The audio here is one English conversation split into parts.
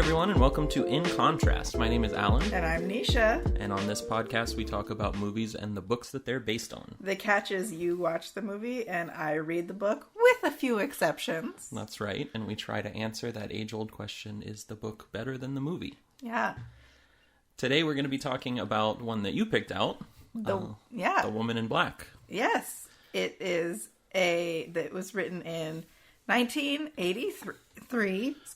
everyone, and welcome to In Contrast. My name is Alan. And I'm Nisha. And on this podcast, we talk about movies and the books that they're based on. The catch is you watch the movie and I read the book, with a few exceptions. That's right, and we try to answer that age-old question, is the book better than the movie? Yeah. Today we're going to be talking about one that you picked out. The Woman in Black. Yes. That was written in 1983.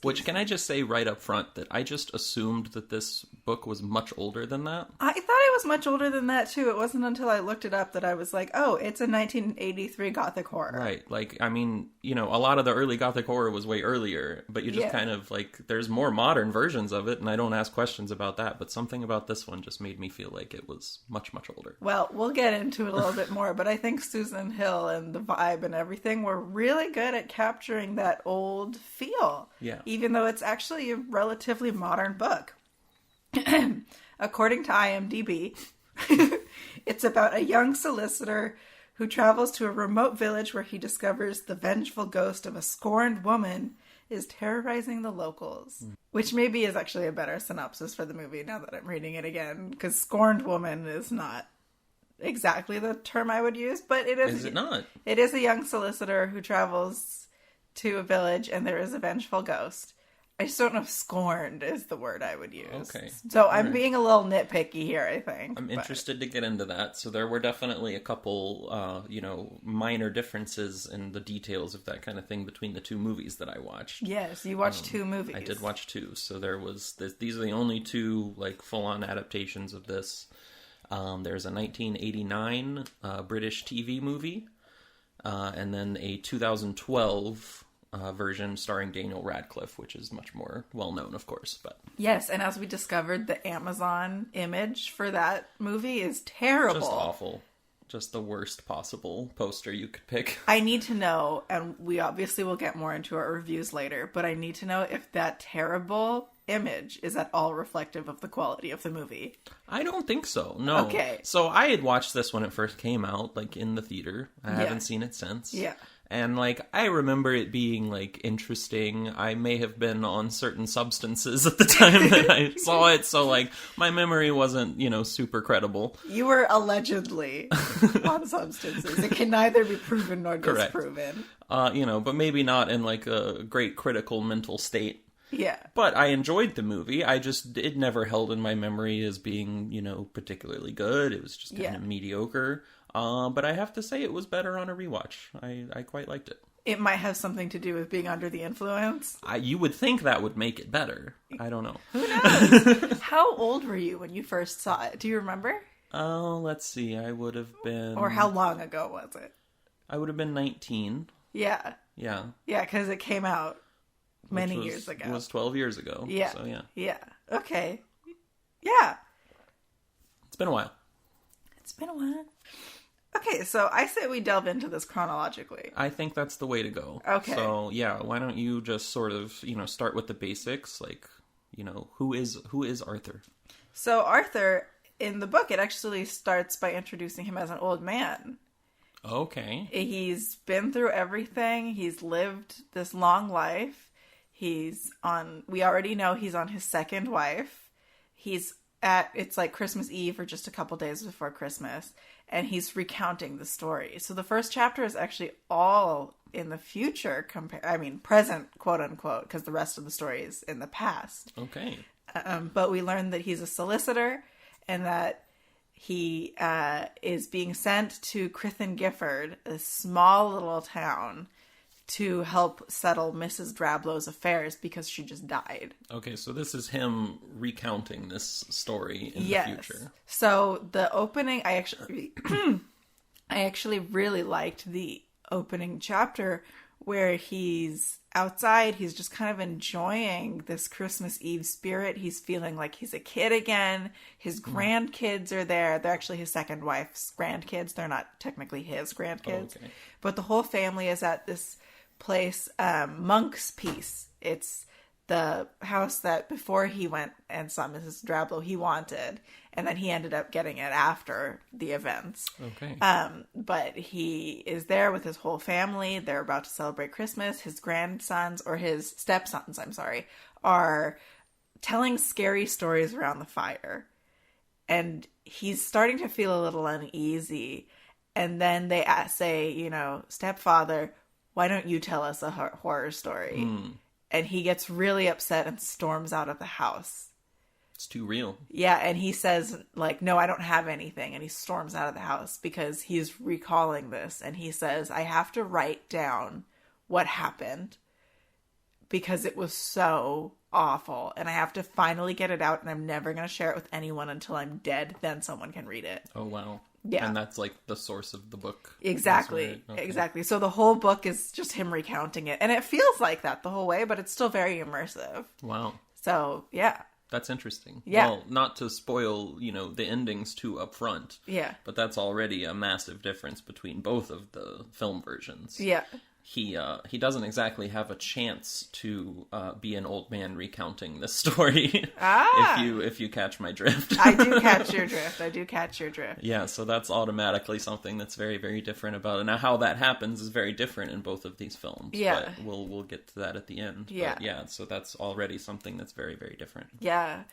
Which, can I just say right up front that I just assumed that this book was much older than that? I thought it was much older than that, too. It wasn't until I looked it up that I was like, oh, it's a 1983 gothic horror. Right. Like, I mean, you know, a lot of the early gothic horror was way earlier, but you just kind of, like, there's more modern versions of it, and I don't ask questions about that, but something about this one just made me feel like it was much, much older. Well, we'll get into it a little bit more, but I think Susan Hill and the vibe and everything were really good at capturing that old feel. Yeah. Even though it's actually a relatively modern book. According to IMDb, it's about a young solicitor who travels to a remote village where he discovers the vengeful ghost of a scorned woman is terrorizing the locals. Which maybe is actually a better synopsis for the movie now that I'm reading it again, because scorned woman is not exactly the term I would use, but it is. Is it not? It is a young solicitor who travels to a village and there is a vengeful ghost. I just don't know if scorned is the word I would use. Okay. So I'm being a little nitpicky here, I think. I'm interested to get into that. So there were definitely a couple, minor differences in the details of that kind of thing between the two movies that I watched. Yes, you watched two movies. I did watch two. So there was these are the only two like full-on adaptations of this. There's a 1989 British TV movie, and then a 2012 version starring Daniel Radcliffe, which is much more well-known, of course. But yes, and as we discovered, the Amazon image for that movie is terrible. Just awful. Just the worst possible poster you could pick. I need to know, and we obviously will get more into our reviews later, but I need to know if that terrible image is at all reflective of the quality of the movie. I don't think so, no. Okay. So I had watched this when it first came out, like in the theater. I haven't seen it since. Yeah. And, like, I remember it being, like, interesting. I may have been on certain substances at the time that I saw it, so, like, my memory wasn't, super credible. You were allegedly on substances. It can neither be proven nor disproven. But maybe not in, like, a great critical mental state. Yeah. But I enjoyed the movie. It never held in my memory as being, particularly good. It was just kind of mediocre. But I have to say it was better on a rewatch. I quite liked it. It might have something to do with being under the influence. You would think that would make it better. I don't know. Who knows? How old were you when you first saw it? Do you remember? Oh, let's see. I would have been... Or how long ago was it? I would have been 19. Yeah. Yeah. Yeah, because it came out many years ago. It was 12 years ago. Yeah. So, yeah. Yeah. Okay. Yeah. It's been a while. Okay, so I say we delve into this chronologically. I think that's the way to go. Okay. So, yeah, why don't you just sort of, start with the basics, like, who is Arthur? So Arthur, in the book, it actually starts by introducing him as an old man. Okay. He's been through everything. He's lived this long life. We already know he's on his second wife. It's like Christmas Eve or just a couple days before Christmas. And he's recounting the story. So the first chapter is actually all in the future, present, quote unquote, because the rest of the story is in the past. Okay. But we learn that he's a solicitor and that he is being sent to Crithen Gifford, a small little town, to help settle Mrs. Drablow's affairs because she just died. Okay, so this is him recounting this story in the future. So the opening, I actually really liked the opening chapter where he's outside. He's just kind of enjoying this Christmas Eve spirit. He's feeling like he's a kid again. His grandkids are there. They're actually his second wife's grandkids. They're not technically his grandkids. Okay. But the whole family is at this place, Monk's Peace. It's the house that before he went and saw Mrs. Drablow, he wanted, and then he ended up getting it after the events. Okay. But he is there with his whole family. They're about to celebrate Christmas. His grandsons, or his stepsons, I'm sorry, are telling scary stories around the fire. And he's starting to feel a little uneasy. And then they say, you know, stepfather, why don't you tell us a horror story? And he gets really upset and storms out of the house. It's too real. Yeah, and he says, like, no, I don't have anything. And he storms out of the house because he's recalling this. And he says, I have to write down what happened because it was so awful. And I have to finally get it out, and I'm never going to share it with anyone until I'm dead. Then someone can read it. Oh, wow. Yeah. And that's like the source of the book. Exactly. Okay. Exactly. So the whole book is just him recounting it. And it feels like that the whole way, but it's still very immersive. Wow. So, yeah. That's interesting. Yeah. Well, not to spoil, you know, the endings too up front. Yeah. But that's already a massive difference between both of the film versions. Yeah. He doesn't exactly have a chance to be an old man recounting this story. If you catch my drift. I do catch your drift. Yeah, so that's automatically something that's very, very different about it. Now, how that happens is very different in both of these films. Yeah. But we'll get to that at the end. Yeah. But yeah, so that's already something that's very, very different. Yeah.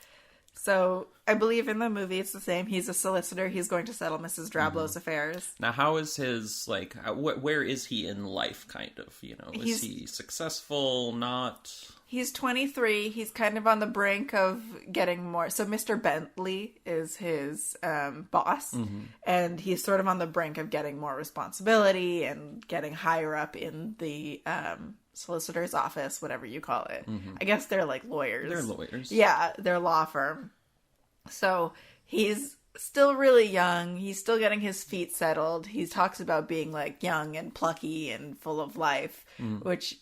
So, I believe in the movie it's the same. He's a solicitor. He's going to settle Mrs. Drablow's affairs. Now, how is his, like, where is he in life, kind of, you know? Is he successful, not? He's 23. He's kind of on the brink of getting more. So, Mr. Bentley is his boss. And he's sort of on the brink of getting more responsibility and getting higher up in the solicitor's office, whatever you call it. I guess they're like lawyers. They're lawyers. Yeah, they're law firm. So he's still really young. He's still getting his feet settled. He talks about being like young and plucky and full of life, which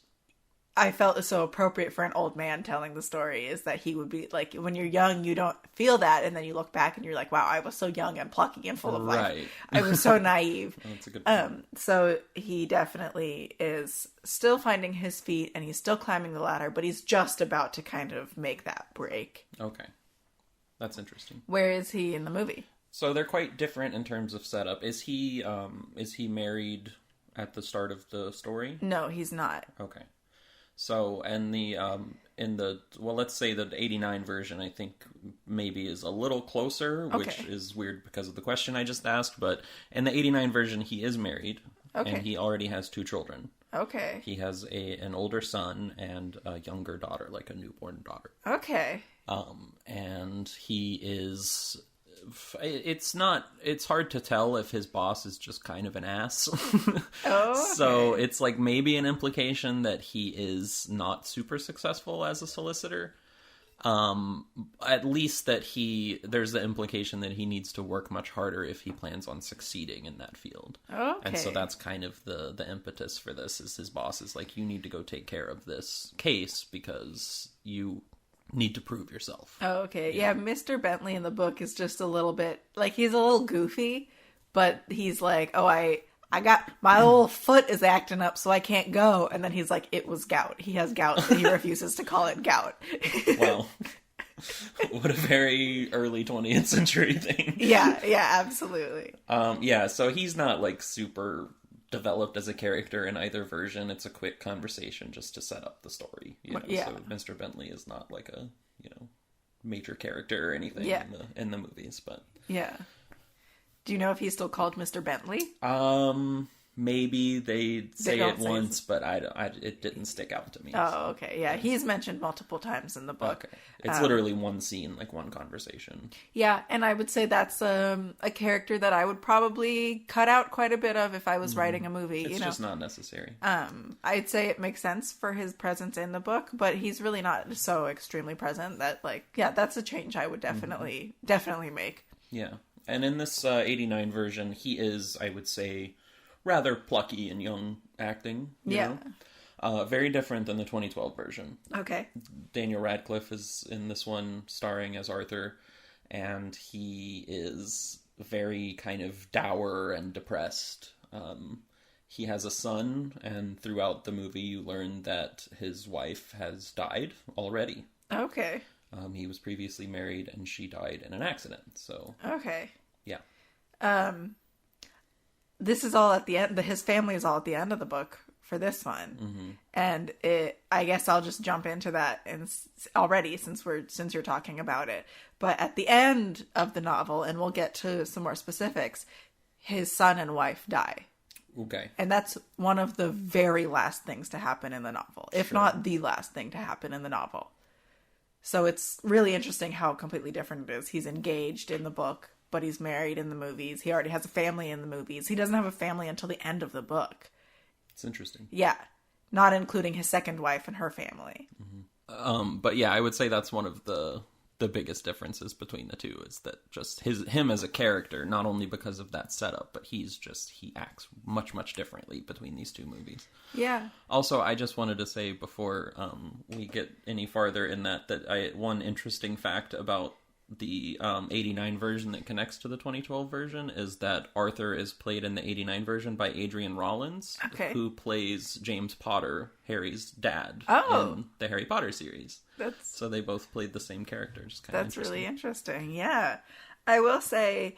I felt is so appropriate for an old man telling the story, is that he would be like, when you're young, you don't feel that. And then you look back and you're like, wow, I was so young and plucky and full of life. I was so naive. That's a good point. So he definitely is still finding his feet and he's still climbing the ladder, but he's just about to kind of make that break. Okay. That's interesting. Where is he in the movie? So they're quite different in terms of setup. Is he married at the start of the story? No, he's not. Okay. So, and let's say the 89 version, I think maybe is a little closer, which is weird because of the question I just asked, but in the 89 version, he is married, and he already has 2 children. Okay. He has an older son and a younger daughter, like a newborn daughter. Okay. And he is... It's hard to tell if his boss is just kind of an ass. Okay. So it's like maybe an implication that he is not super successful as a solicitor. At least that there's the implication that he needs to work much harder if he plans on succeeding in that field. Okay. And so that's kind of the impetus for this, is his boss is like, you need to go take care of this case because you need to prove yourself. Oh, okay. Yeah, Mr. Bentley in the book is just a little bit, like, he's a little goofy, but he's like, oh, I got, my little foot is acting up, so I can't go. And then he's like, it was gout. He has gout, and he refuses to call it gout. Wow. What a very early 20th century thing. Yeah, absolutely. Yeah, so he's not, like, super developed as a character in either version. It's a quick conversation just to set up the story. You know? Yeah. So Mr. Bentley is not like a, major character or anything in the movies, but yeah. Do you know if he's still called Mr. Bentley? Maybe they say it once, but it didn't stick out to me. Oh, okay. Yeah, he's mentioned multiple times in the book. Okay. It's literally one scene, like one conversation. Yeah, and I would say that's a character that I would probably cut out quite a bit of if I was writing a movie. It's just not necessary. I'd say it makes sense for his presence in the book, but he's really not so extremely present that, like, yeah, that's a change I would definitely make. Yeah. And in this 89 version, he is, I would say, rather plucky and young acting. You know? Very different than the 2012 version. Okay. Daniel Radcliffe is in this one, starring as Arthur, and he is very kind of dour and depressed. He has a son, and throughout the movie you learn that his wife has died already. Okay. He was previously married, and she died in an accident, so... Okay. Yeah. This is all at the end. His family is all at the end of the book for this one. And I guess I'll just jump into that already since you're talking about it. But at the end of the novel, and we'll get to some more specifics, his son and wife die. Okay. And that's one of the very last things to happen in the novel, if not the last thing to happen in the novel. So it's really interesting how completely different it is. He's engaged in the book, but he's married in the movies. He already has a family in the movies. He doesn't have a family until the end of the book. It's interesting. Yeah. Not including his second wife and her family. But yeah, I would say that's one of the biggest differences between the two, is that just him as a character, not only because of that setup, but he acts much, much differently between these two movies. Yeah. Also, I just wanted to say before we get any farther in that one interesting fact about the 89 version that connects to the 2012 version is that Arthur is played in the 89 version by Adrian Rollins, who plays James Potter, Harry's dad, in the Harry Potter series. So they both played the same characters. That's really interesting. Yeah. I will say,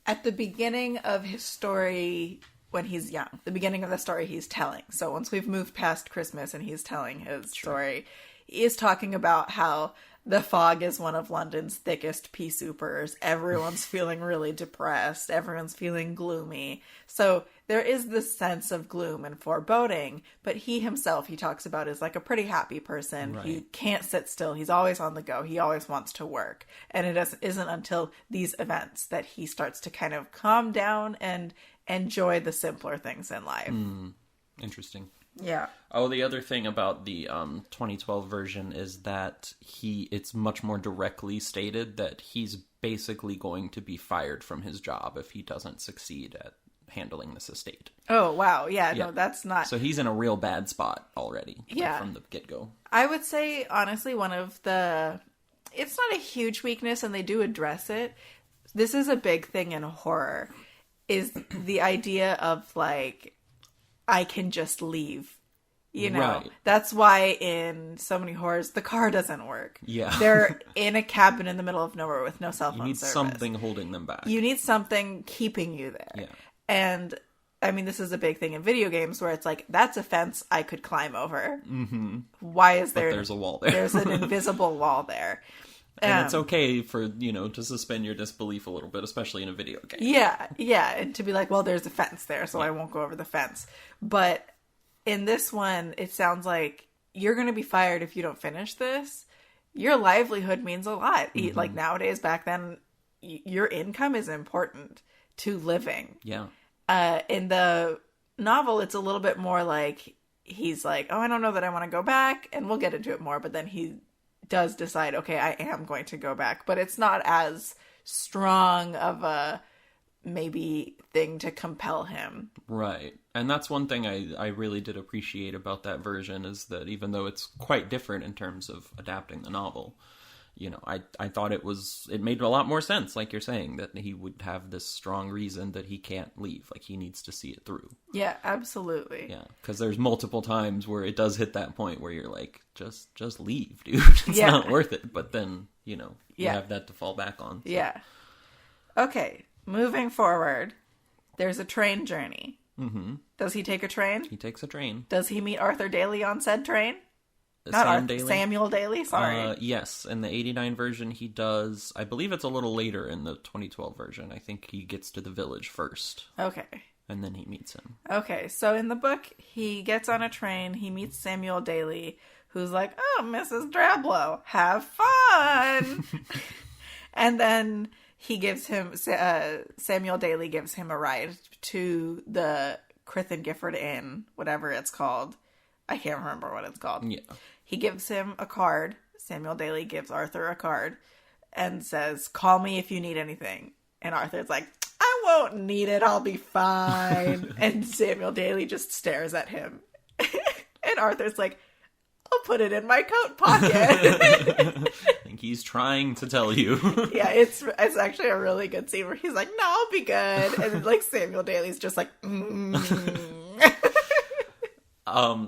at the beginning of his story, when he's young, the beginning of the story he's telling. So once we've moved past Christmas and he's telling his story, he is talking about how the fog is one of London's thickest pea soupers. Everyone's feeling really depressed. Everyone's feeling gloomy. So there is this sense of gloom and foreboding, but he himself, he talks about, is like a pretty happy person. Right. He can't sit still. He's always on the go. He always wants to work. And it isn't until these events that he starts to kind of calm down and enjoy the simpler things in life. Interesting. Yeah. Oh, the other thing about the 2012 version is that it's much more directly stated that he's basically going to be fired from his job if he doesn't succeed at handling this estate. Oh, wow. Yeah, no, that's not... So he's in a real bad spot already from the get-go. I would say, honestly, one of the... It's not a huge weakness, and they do address it. This is a big thing in horror, is the idea of, like, I can just leave. You know, right. That's why in so many horrors, the car doesn't work. Yeah. They're in a cabin in the middle of nowhere with no cell phone service. You need something holding them back. You need something keeping you there. Yeah. And, I mean, this is a big thing in video games where it's like, that's a fence I could climb over. Mm-hmm. Why is there... But there's a wall there. There's an invisible wall there. And it's okay for, to suspend your disbelief a little bit, especially in a video game. Yeah. And to be like, well, there's a fence there, so I won't go over the fence. But in this one, it sounds like you're going to be fired if you don't finish this. Your livelihood means a lot. Mm-hmm. Like nowadays, back then, your income is important to living. Yeah. In the novel, it's a little bit more like, he's like, oh, I don't know that I want to go back. And we'll get into it more, but then he does decide, okay, I am going to go back, but it's not as strong of a maybe thing to compel him. Right. And that's one thing I really did appreciate about that version, is that even though it's quite different in terms of adapting the novel, I thought it made a lot more sense, like you're saying, that he would have this strong reason that he can't leave. Like, he needs to see it through. Yeah, absolutely. Yeah, because there's multiple times where it does hit that point where you're like, just leave, dude. It's not worth it. But then, you have that to fall back on. So. Yeah. Okay, moving forward, there's a train journey. Mm-hmm. Does he take a train? He takes a train. Does he meet Arthur Daly on said train? Samuel Daly, sorry. Yes, in the 89 version he does. I believe it's a little later in the 2012 version. I think he gets to the village first. Okay. And then he meets him. Okay, so in the book, he gets on a train, he meets Samuel Daly, who's like, oh, Mrs. Drablow, have fun! And then he gives him, Samuel Daly gives him a ride to the Crith and Gifford Inn, whatever it's called. I can't remember what it's called. Yeah. He gives him a card. Samuel Daly gives Arthur a card and says, call me if you need anything. And Arthur's like, I won't need it. I'll be fine. And Samuel Daly just stares at him. And Arthur's like, I'll put it in my coat pocket. I think he's trying to tell you. Yeah, it's actually a really good scene where he's like, no, I'll be good. And like Samuel Daly's just like,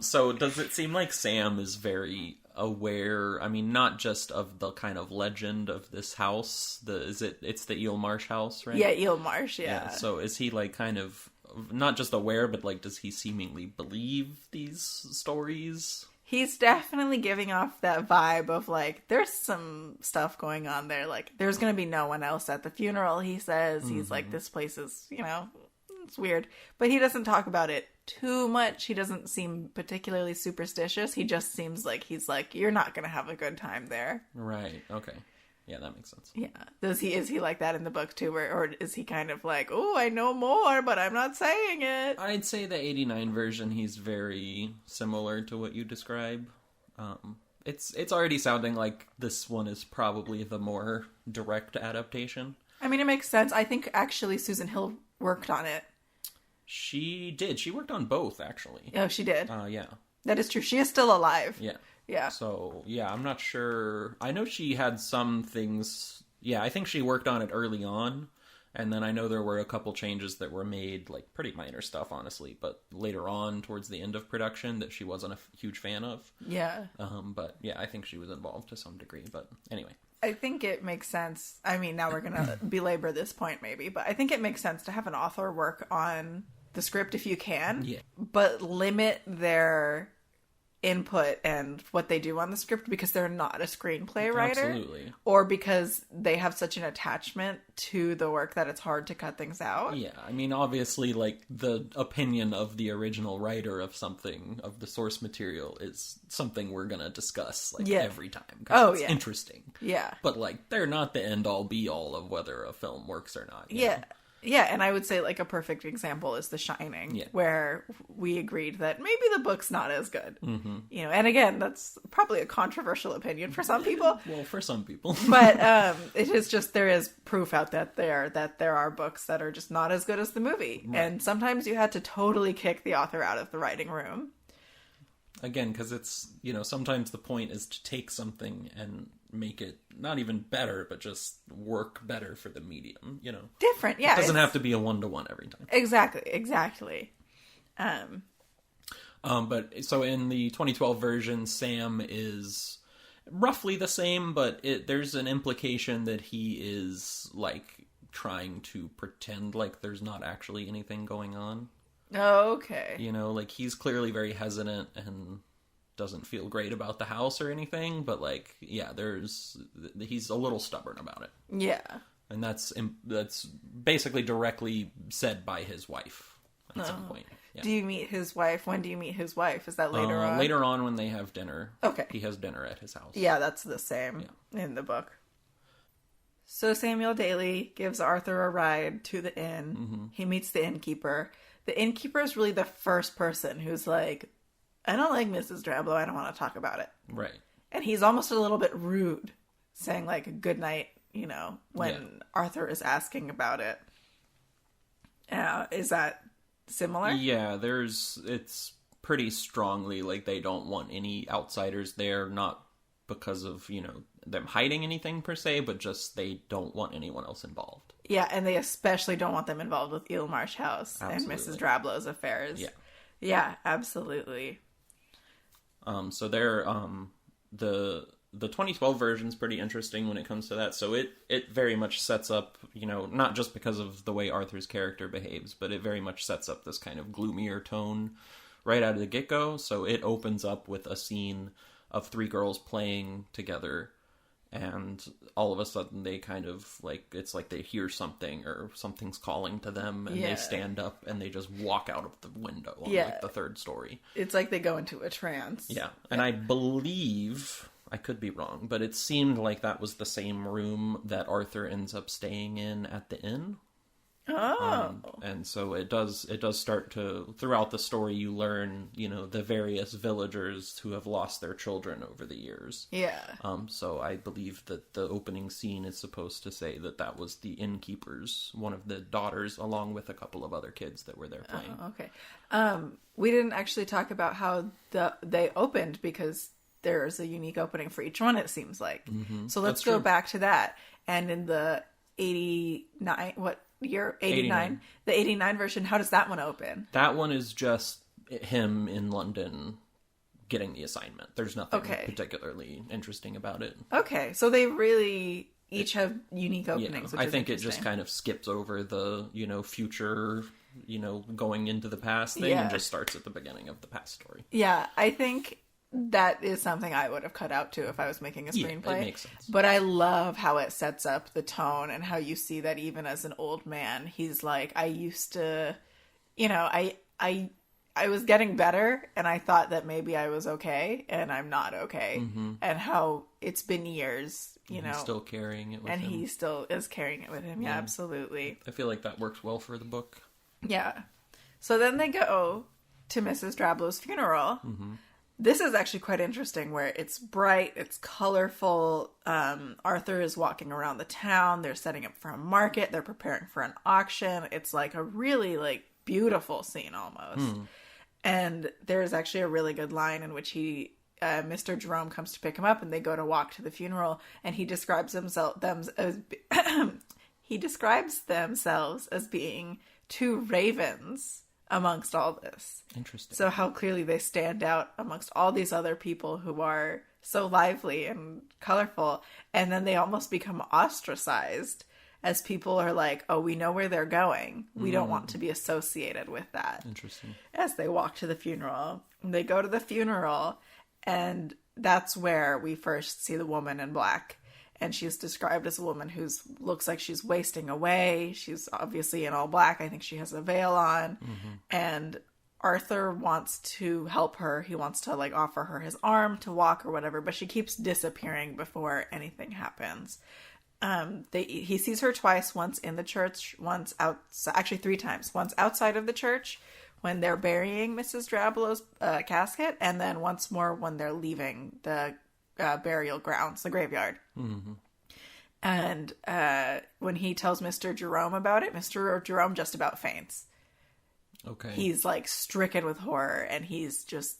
So does it seem like Sam is very aware, I mean, not just of the kind of legend of this house, it's the Eel Marsh house, right? Yeah, Eel Marsh, yeah. So is he like kind of not just aware, but like, does he seemingly believe these stories? He's definitely giving off that vibe of like, there's some stuff going on there. Like, there's going to be no one else at the funeral, he says. He's like, this place is, it's weird. But he doesn't talk about it too much. He doesn't seem particularly superstitious. He just seems like he's like, you're not going to have a good time there. Right. Okay. Yeah, that makes sense. Yeah. Is he like that in the book too? Or is he kind of like, oh, I know more, but I'm not saying it? I'd say the 89 version, he's very similar to what you describe. It's already sounding like this one is probably the more direct adaptation. I mean, it makes sense. I think actually Susan Hill worked on it. She did. She worked on both, actually. Oh, she did? Yeah. That is true. She is still alive. Yeah. Yeah. So, yeah, I'm not sure. I know she had some things. Yeah, I think she worked on it early on. And then I know there were a couple changes that were made, like pretty minor stuff, honestly. But later on, towards the end of production, that she wasn't a huge fan of. Yeah. But yeah, I think she was involved to some degree. But anyway. I think it makes sense. I mean, now we're going to belabor this point maybe. But I think it makes sense to have an author work on the script if you can. Yeah. But limit their input and what they do on the script because they're not a screenplay writer. Absolutely. Or because they have such an attachment to the work that it's hard to cut things out. Yeah, I mean, obviously, like, the opinion of the original writer of something, of the source material, is something we're gonna discuss, like, every time. It's interesting. Yeah. But, like, they're not the end-all, be-all of whether a film works or not. You know? Yeah, and I would say, like, a perfect example is The Shining, where we agreed that maybe the book's not as good. Mm-hmm. And again, that's probably a controversial opinion for some people. Well, for some people. But it is just, there is proof out there that there are books that are just not as good as the movie. Right. And sometimes you had to totally kick the author out of the writing room. Again, because it's, sometimes the point is to take something and make it not even better, but just work better for the medium, Different, yeah. It doesn't have to be a one-to-one every time. Exactly. But so in the 2012 version, Sam is roughly the same, but there's an implication that he is, like, trying to pretend like there's not actually anything going on. Oh, okay. Like, he's clearly very hesitant and doesn't feel great about the house or anything, but, like, yeah, he's a little stubborn about it. Yeah. And that's basically directly said by his wife at some point. Yeah. Do you meet his wife? When do you meet his wife? Is that later on? Later on when they have dinner. Okay. He has dinner at his house. Yeah, that's the same in the book. So Samuel Daly gives Arthur a ride to the inn. Mm-hmm. He meets the innkeeper. The innkeeper is really the first person who's like, I don't like Mrs. Drablow. I don't want to talk about it. Right. And he's almost a little bit rude, saying like, good night, when Arthur is asking about it. Is that similar? Yeah, it's pretty strongly like they don't want any outsiders there, not because of, them hiding anything per se, but just they don't want anyone else involved. Yeah, and they especially don't want them involved with Eelmarsh House and Mrs. Drablow's affairs. Yeah. Yeah, absolutely. So they're, the 2012 version is pretty interesting when it comes to that. So it very much sets up, not just because of the way Arthur's character behaves, but it very much sets up this kind of gloomier tone right out of the get-go. So it opens up with a scene of three girls playing together, and all of a sudden they kind of, like, it's like they hear something or something's calling to them, and they stand up and they just walk out of the window on, like, the third story. It's like they go into a trance. Yeah, and I believe, I could be wrong, but it seemed like that was the same room that Arthur ends up staying in at the inn. Oh. And so it does start to, throughout the story, you learn, the various villagers who have lost their children over the years. Yeah. So I believe that the opening scene is supposed to say that was the innkeeper's, one of the daughters, along with a couple of other kids that were there playing. Oh, okay. We didn't actually talk about how they opened, because there's a unique opening for each one, it seems like. Mm-hmm. So let's go back to that. And in the 89, what year? 89. The 89 version, how does that one open? That one is just him in London getting the assignment. There's nothing particularly interesting about it. Okay, so they really each have unique openings. I think it just kind of skips over the, future going into the past thing and just starts at the beginning of the past story. Yeah, I think that is something I would have cut out too if I was making a screenplay. Yeah, it makes sense. But I love how it sets up the tone and how you see that even as an old man, he's like, I used to, I was getting better and I thought that maybe I was okay and I'm not okay. Mm-hmm. And how it's been years, He's still carrying it with him. And he still is carrying it with him. Yeah, absolutely. I feel like that works well for the book. Yeah. So then they go to Mrs. Drablow's funeral. Mm-hmm. This is actually quite interesting where it's bright, it's colorful. Arthur is walking around the town. They're setting up for a market. They're preparing for an auction. It's like a really beautiful scene almost. And there's actually a really good line in which Mr. Jerome comes to pick him up and they go to walk to the funeral and he describes themselves as being two ravens amongst all this. Interesting. So how clearly they stand out amongst all these other people who are so lively and colorful. And then they almost become ostracized as people are like, oh, we know where they're going. We don't want to be associated with that. Interesting. As they walk to the funeral. They go to the funeral and that's where we first see the woman in black. And she's described as a woman who looks like she's wasting away. She's obviously in all black. I think she has a veil on. Mm-hmm. And Arthur wants to help her. He wants to offer her his arm to walk or whatever. But she keeps disappearing before anything happens. He sees her twice. Once in the church. Once outside. Actually 3 times. Once outside of the church when they're burying Mrs. Drablow's casket. And then once more when they're leaving the burial grounds, the graveyard. Mm-hmm. And when he tells Mr. Jerome about it, Mr. Jerome just about faints. Okay. He's stricken with horror and he's just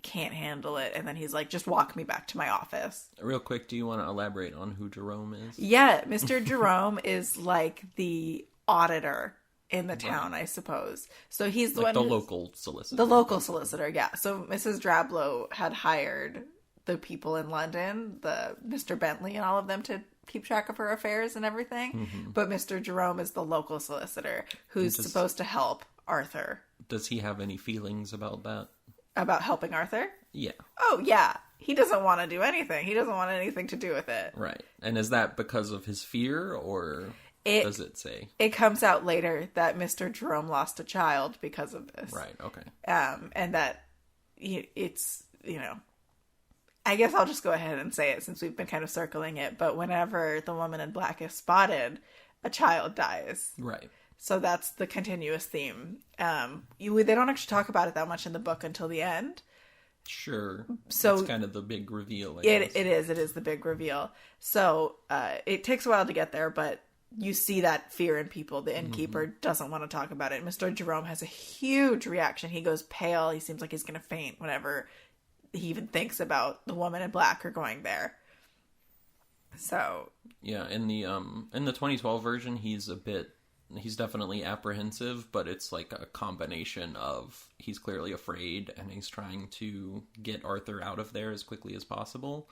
can't handle it. And then he's like, just walk me back to my office. Real quick, do you want to elaborate on who Jerome is? Yeah, Mr. Jerome is the auditor in the town, right. I suppose. So he's the one local solicitor. The local solicitor, yeah. So Mrs. Drablow had hired the people in London, the Mr. Bentley and all of them to keep track of her affairs and everything. Mm-hmm. But Mr. Jerome is the local solicitor who's supposed to help Arthur. Does he have any feelings about that? About helping Arthur? Yeah. Oh, yeah. He doesn't want to do anything. He doesn't want anything to do with it. Right. And is that because of his fear or does it say? It comes out later that Mr. Jerome lost a child because of this. Right. Okay. And that it's, I guess I'll just go ahead and say it since we've been kind of circling it. But whenever the woman in black is spotted, a child dies. Right. So that's the continuous theme. They don't actually talk about it that much in the book until the end. Sure. So it's kind of the big reveal. I guess. It is the big reveal. So it takes a while to get there, but you see that fear in people. The innkeeper doesn't want to talk about it. Mr. Jerome has a huge reaction. He goes pale. He seems like he's going to faint whenever he even thinks about the woman in black or going there. So yeah, in the 2012 version, he's definitely apprehensive, but it's a combination of he's clearly afraid and he's trying to get Arthur out of there as quickly as possible.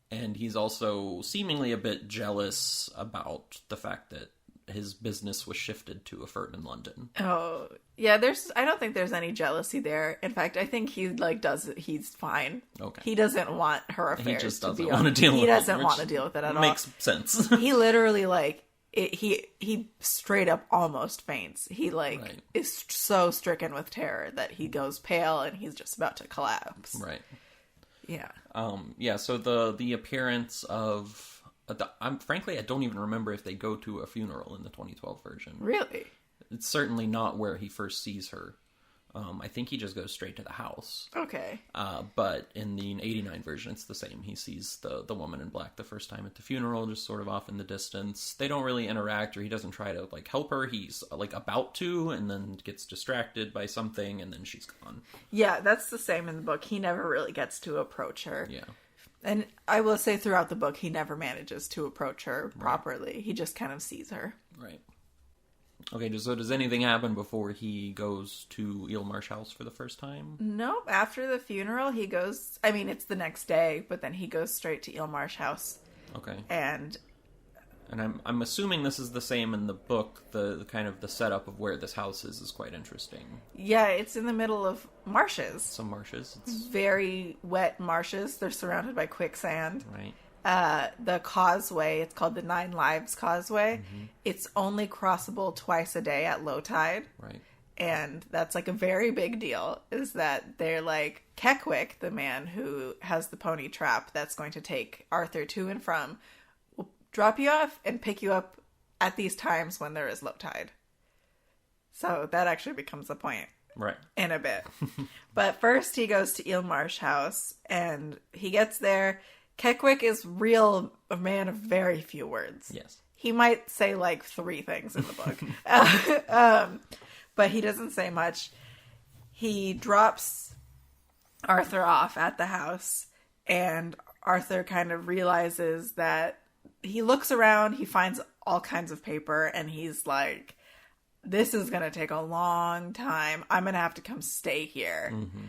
And he's also seemingly a bit jealous about the fact that his business was shifted to a firm in London. Oh, yeah, I don't think there's any jealousy there. In fact, I think he he's fine. Okay. He doesn't want her affairs he just to doesn't be want to deal with it. He doesn't want to deal with it at all. Makes sense. He literally he straight up almost faints. He right. is so stricken with terror that he goes pale and he's just about to collapse. Right. Yeah. Yeah, so the appearance of frankly I don't even remember if they go to a funeral in the 2012 version. Really? It's certainly not where he first sees her. I think he just goes straight to the house. Okay. But in the 89 version, it's the same. He sees the woman in black the first time at the funeral, just sort of off in the distance. They don't really interact, or he doesn't try to help her. He's about to, and then gets distracted by something, and then she's gone. Yeah, that's the same in the book. He never really gets to approach her. Yeah. And I will say throughout the book, he never manages to approach her properly. Right. He just kind of sees her. Right. Okay, so does anything happen before he goes to Eelmarsh House for the first time? Nope. After the funeral, he goes... it's the next day, but then he goes straight to Eelmarsh House. Okay. And And I'm assuming this is the same in the book. The kind of the setup of where this house is quite interesting. Yeah, it's in the middle of marshes. Some marshes. It's very wet marshes. They're surrounded by quicksand. right. The causeway, it's called the 9 Lives Causeway. Mm-hmm. It's only crossable twice a day at low tide. Right. And that's like a very big deal, is that they're like, Keckwick, the man who has the pony trap that's going to take Arthur to and from, will drop you off and pick you up at these times when there is low tide. So that actually becomes a point. Right. In a bit. But first he goes to Eelmarsh House, and he gets there. Keckwick is a man of very few words. Yes. He might say like 3 things in the book. But he doesn't say much. He drops Arthur off at the house, and Arthur kind of realizes that he looks around, he finds all kinds of paper, and he's like, this is going to take a long time. I'm going to have to come stay here. Mm-hmm.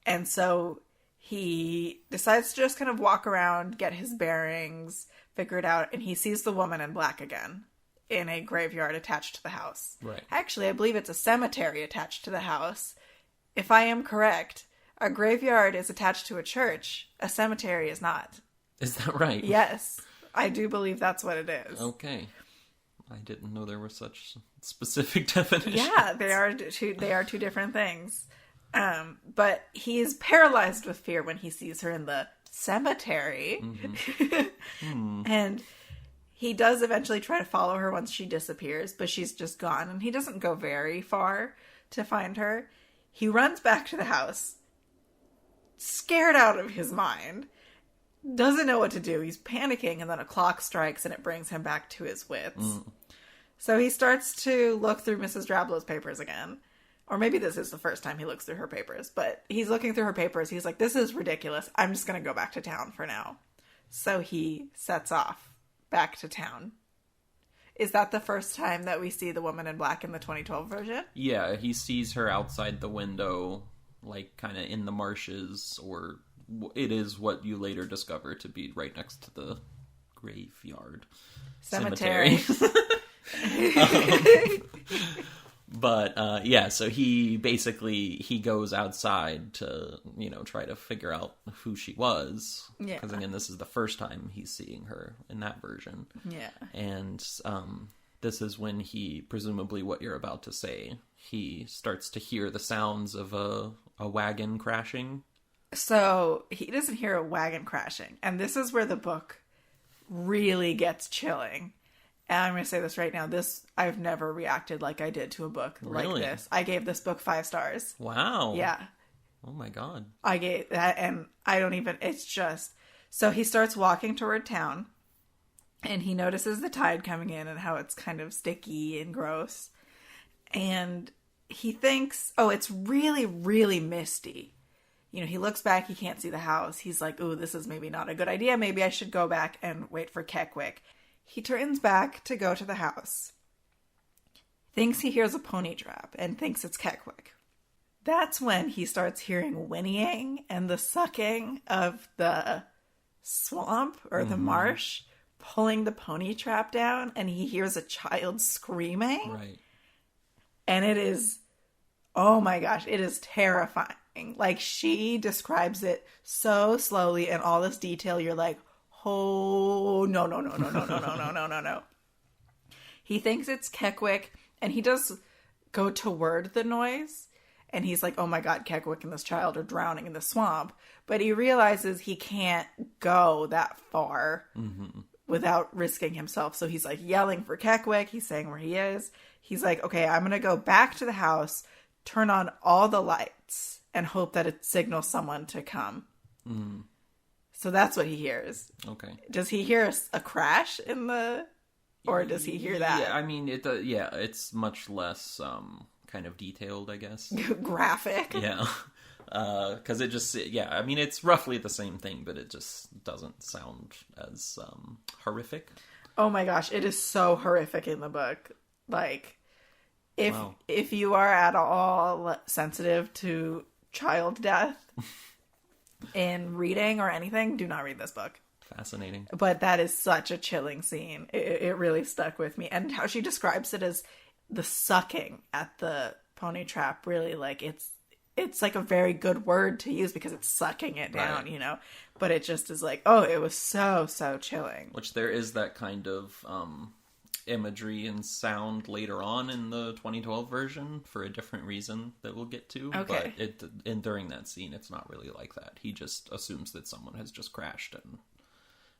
And so he decides to just kind of walk around, get his bearings, figure it out, and he sees the woman in black again in a graveyard attached to the house. Right. Actually, I believe it's a cemetery attached to the house. If I am correct, a graveyard is attached to a church. A cemetery is not. Is that right? Yes. I do believe that's what it is. Okay. I didn't know there were such specific definitions. Yeah, they are two different things. But he is paralyzed with fear when he sees her in the cemetery. Mm-hmm. And he does eventually try to follow her once she disappears, but she's just gone, and he doesn't go very far to find her. He runs back to the house, scared out of his mind, doesn't know what to do. He's panicking, and then a clock strikes, and it brings him back to his wits. So he starts to look through Mrs. Drablow's papers again. Or maybe this is the first time he looks through her papers, but he's looking through her papers. He's like, this is ridiculous. I'm just going to go back to town for now. So he sets off back to town. Is that the first time that we see the woman in black in the 2012 version? Yeah, he sees her outside the window, like kind of in the marshes, or it is what you later discover to be right next to the graveyard. Cemetery. But yeah, so he goes outside to, try to figure out who she was. Yeah. Because again, this is the first time he's seeing her in that version. Yeah. And this is when he, presumably what you're about to say, he starts to hear the sounds of a wagon crashing. So he doesn't hear a wagon crashing. And this is where the book really gets chilling. And I'm going to say this right now. I've never reacted like I did to a book like this. I gave this book 5 stars. Wow. Yeah. Oh my God. I gave that, and it's just, so he starts walking toward town, and he notices the tide coming in and how it's kind of sticky and gross. And he thinks, oh, it's really, really misty. He looks back, he can't see the house. He's like, ooh, this is maybe not a good idea. Maybe I should go back and wait for Keckwick. He turns back to go to the house. Thinks he hears a pony trap and thinks it's Keckwick. That's when he starts hearing whinnying and the sucking of the swamp or the marsh pulling the pony trap down, and he hears a child screaming. Right. And it is, oh my gosh, it is terrifying. Like, she describes it so slowly and all this detail. You're like, oh, no. He thinks it's Keckwick, and he does go toward the noise, and he's like, oh my God, Keckwick and this child are drowning in the swamp. But he realizes he can't go that far without risking himself. So he's like yelling for Keckwick. He's saying where he is. He's like, okay, I'm going to go back to the house, turn on all the lights, and hope that it signals someone to come. So that's what he hears. Okay. Does he hear a crash in the, or does he hear that? Yeah, I mean, it's much less kind of detailed, I guess. Graphic. Yeah. Because it just, I mean, it's roughly the same thing, but it just doesn't sound as horrific. Oh my gosh, it is so horrific in the book. Like, if you are at all sensitive to child death in reading or anything, do not read this book. Fascinating. But that is such a chilling scene. It really stuck with me. And how she describes it as the sucking at the pony trap, really, like, it's like a very good word to use because it's sucking it down, right. you know? But it just is like, oh, it was so chilling. Which there is that kind of imagery and sound later on in the 2012 version for a different reason that we'll get to. Okay. But during that scene, it's not really like that. He just assumes that someone has just crashed and,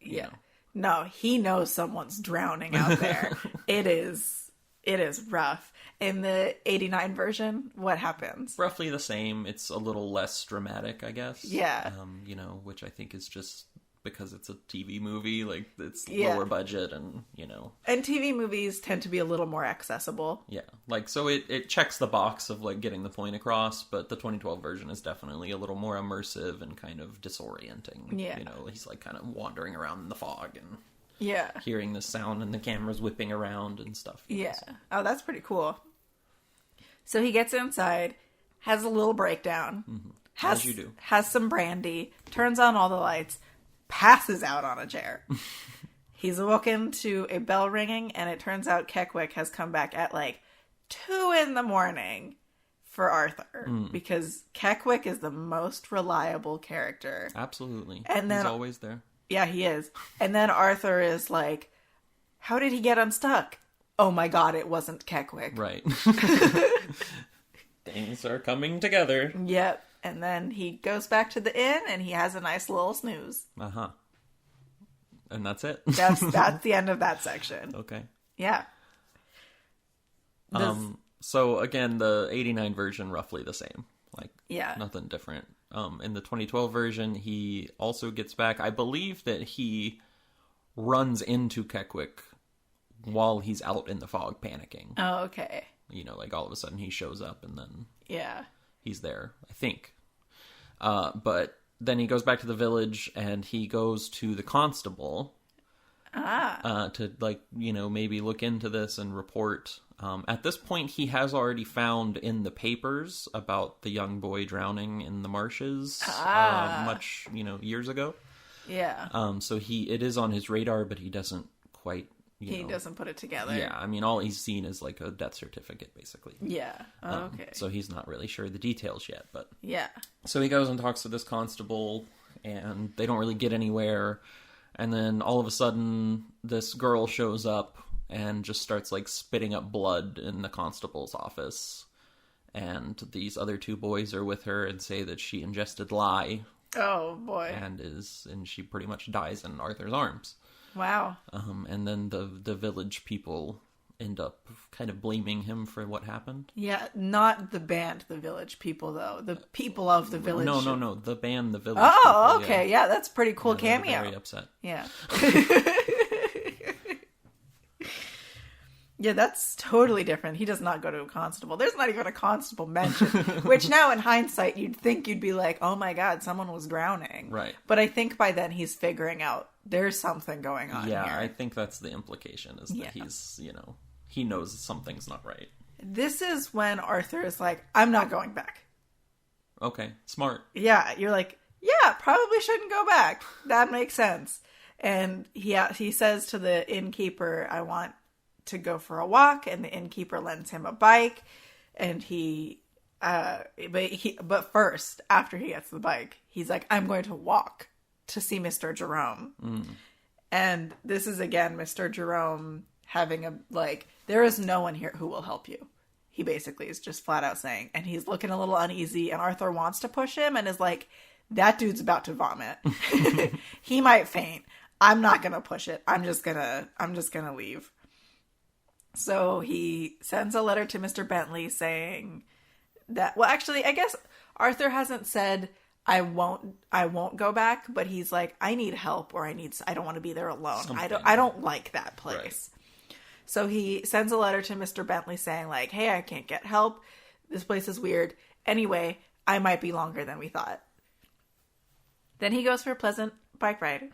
you know. No, he knows someone's drowning out there. It is rough. In the 89 version, what happens? Roughly the same. It's a little less dramatic, I guess. Yeah. You know, which I think is just because it's a TV movie, like, it's lower budget and, you know. And TV movies tend to be a little more accessible. Yeah. Like, so it checks the box of, like, getting the point across, but the 2012 version is definitely a little more immersive and kind of disorienting. Yeah. You know, he's, like, kind of wandering around in the fog and hearing the sound and the camera's whipping around and stuff. Yeah. So. Oh, that's pretty cool. So he gets inside, has a little breakdown. Mm-hmm. Has, as you do. Has some brandy, turns on all the lights, passes out on a chair. He's awoken to a bell ringing, and it turns out Keckwick has come back at like 2 a.m. for Arthur. Because Keckwick is the most reliable character. Absolutely. And then, he's always there. Yeah, he is. And then Arthur is like, how did he get unstuck? Oh my god, it wasn't Keckwick. Right. Things are coming together. Yep. And then he goes back to the inn and he has a nice little snooze. Uh-huh. And that's it. That's the end of that section. Okay. Yeah. So again, the 89 version, roughly the same. Like, nothing different. In the 2012 version, he also gets back. I believe that he runs into Keckwick while he's out in the fog panicking. Oh, okay. You know, like all of a sudden he shows up and then he's there, I think. But then he goes back to the village and he goes to the constable to, like, you know, maybe look into this and report. At this point, he has already found in the papers about the young boy drowning in the marshes much, you know, years ago. Yeah. So it is on his radar, but he doesn't quite, he doesn't put it together. Yeah, I mean, all he's seen is like a death certificate, basically. Yeah. Oh, okay. So he's not really sure the details yet, but... Yeah. So he goes and talks to this constable, and they don't really get anywhere. And then all of a sudden, this girl shows up and just starts, like, spitting up blood in the constable's office. And these other 2 boys are with her and say that she ingested lye. Oh, boy. And she pretty much dies in Arthur's arms. Wow. And then the village people end up kind of blaming him for what happened. Yeah, not the band, the village people, though. The people of the village. No. The band, the village Oh, people, okay. Yeah, that's a pretty cool cameo. Very upset. Yeah. Yeah, that's totally different. He does not go to a constable. There's not even a constable mentioned. Which now, in hindsight, you'd think you'd be like, oh my god, someone was drowning. Right. But I think by then he's figuring out there's something going on here. Yeah, I think that's the implication, is that he's, you know, he knows something's not right. This is when Arthur is like, I'm not going back. Okay, smart. Yeah, you're like, yeah, probably shouldn't go back. That makes sense. And he says to the innkeeper, I want to go for a walk, and the innkeeper lends him a bike, and but first, after he gets the bike, he's like, I'm going to walk to see Mr. Jerome. And this is again Mr. Jerome having a, like, there is no one here who will help you. He basically is just flat out saying, and he's looking a little uneasy, and Arthur wants to push him and is like, that dude's about to vomit. He might faint. I'm not gonna push it. I'm just gonna leave. So he sends a letter to Mr. Bentley saying that, well, actually, I guess Arthur hasn't said, I won't go back, but he's like, I need help, or I don't want to be there alone. I don't like that place. Right. So he sends a letter to Mr. Bentley saying, like, hey, I can't get help. This place is weird. Anyway, I might be longer than we thought. Then he goes for a pleasant bike ride.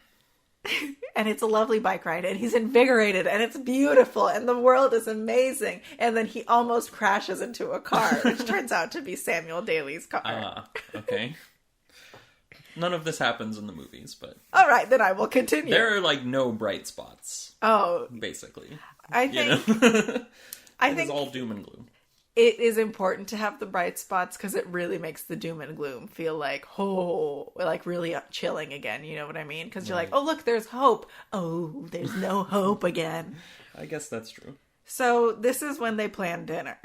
And it's a lovely bike ride, and he's invigorated, and it's beautiful, and the world is amazing. And then he almost crashes into a car, which turns out to be Samuel Daly's car. Okay. None of this happens in the movies, but... All right, then I will continue. There are, like, no bright spots. Oh. Basically. I think... It's all doom and gloom. It is important to have the bright spots because it really makes the doom and gloom feel like, oh, like really chilling again. You know what I mean? Because you're like, oh, look, there's hope. Oh, there's no hope again. I guess that's true. So this is when they plan dinner.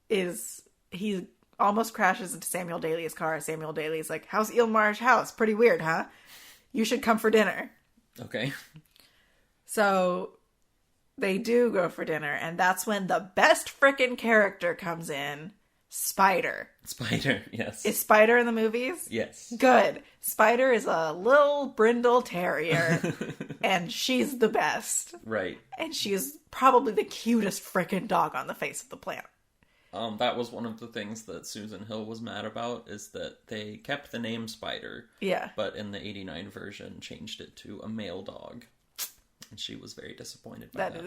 He almost crashes into Samuel Daly's car. Samuel Daly's like, how's Eelmar's house? Pretty weird, huh? You should come for dinner. Okay. So... they do go for dinner, and that's when the best frickin' character comes in, Spider. Spider, yes. Is Spider in the movies? Yes. Good. Spider is a little brindle terrier, and she's the best. Right. And she is probably the cutest frickin' dog on the face of the planet. That was one of the things that Susan Hill was mad about, is that they kept the name Spider. Yeah. But in the 89 version, changed it to a male dog. And she was very disappointed by that.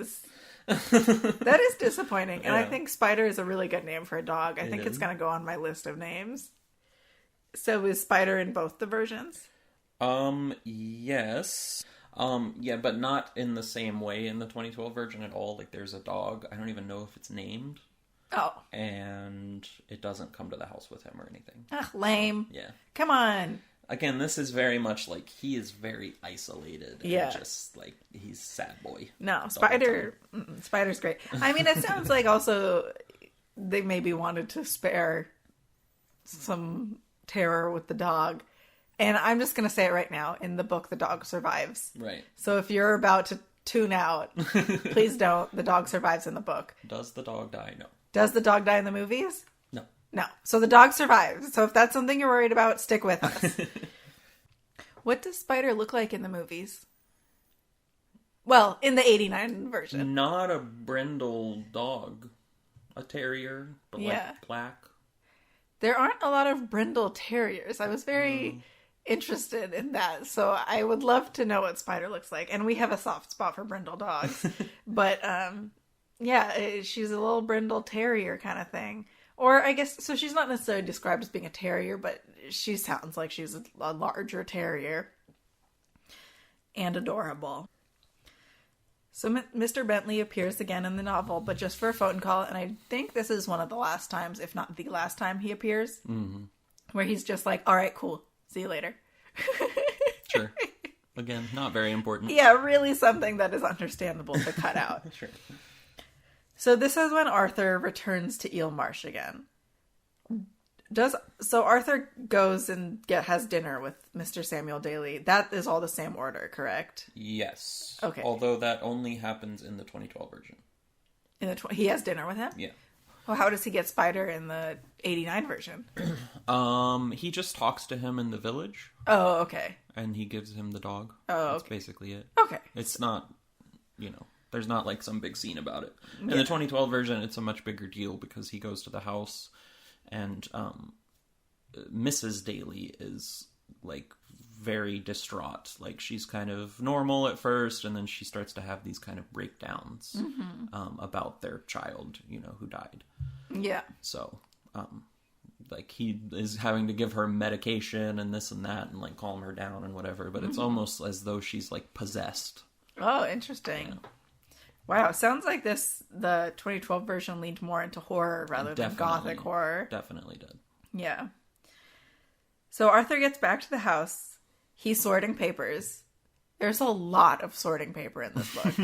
That is disappointing. And Yeah. I think Spider is a really good name for a dog. I think it's going to go on my list of names. So is Spider in both the versions? Yes. Yeah, but not in the same way in the 2012 version at all. Like, there's a dog. I don't even know if it's named. Oh. And it doesn't come to the house with him or anything. Ugh, lame. Yeah. Come on. Again, this is very much like he is very isolated. Yeah. And just like he's sad boy. No, Spider's great. I mean, it sounds like also they maybe wanted to spare some terror with the dog. And I'm just going to say it right now. In the book, the dog survives. Right. So if you're about to tune out, please don't. The dog survives in the book. Does the dog die? No. Does the dog die in the movies? No. No. So the dog survives. So if that's something you're worried about, stick with us. What does Spider look like in the movies? Well, in the 89 version. Not a brindle dog. A terrier, but Yeah. like black. There aren't a lot of brindle terriers. I was very interested in that. So I would love to know what Spider looks like. And we have a soft spot for brindle dogs. But, yeah, she's a little brindle terrier kind of thing. Or I guess, so she's not necessarily described as being a terrier, but she sounds like she's a larger terrier. And adorable. So Mr. Bentley appears again in the novel, but just for a phone call. And I think this is one of the last times, if not the last time he appears. Mm-hmm. Where he's just like, all right, cool. See you later. Sure. Again, not very important. Yeah, really something that is understandable to cut out. Sure. So this is when Arthur returns to Eelmarsh again. So Arthur goes and has dinner with Mr. Samuel Daly. That is all the same order, correct? Yes. Okay. Although that only happens in the 2012 version. He has dinner with him? Yeah. Well, how does he get Spider in the 89 version? He just talks to him in the village. Oh, okay. And he gives him the dog. Oh, That's okay. basically it. Okay. It's not, there's not like some big scene about it. In the 2012 version, it's a much bigger deal because he goes to the house and Mrs. Daly is like very distraught. Like she's kind of normal at first and then she starts to have these kind of breakdowns about their child, who died. Yeah. So, like he is having to give her medication and this and that and like calm her down and whatever, but it's almost as though she's like possessed. Oh, interesting. Yeah. Wow, sounds like the 2012 version leaned more into horror rather than gothic horror. Definitely did. Yeah. So Arthur gets back to the house. He's sorting papers. There's a lot of sorting paper in this book.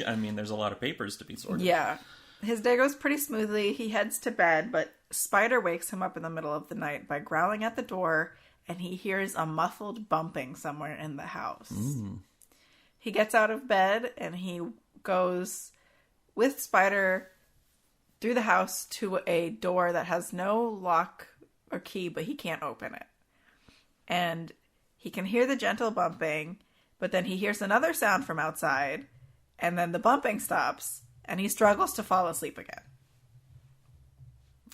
I mean, there's a lot of papers to be sorted. Yeah. His day goes pretty smoothly. He heads to bed, but Spider wakes him up in the middle of the night by growling at the door, and he hears a muffled bumping somewhere in the house. He gets out of bed, and he goes with Spider through the house to a door that has no lock or key, but he can't open it. And he can hear the gentle bumping, but then he hears another sound from outside, and then the bumping stops, and he struggles to fall asleep again.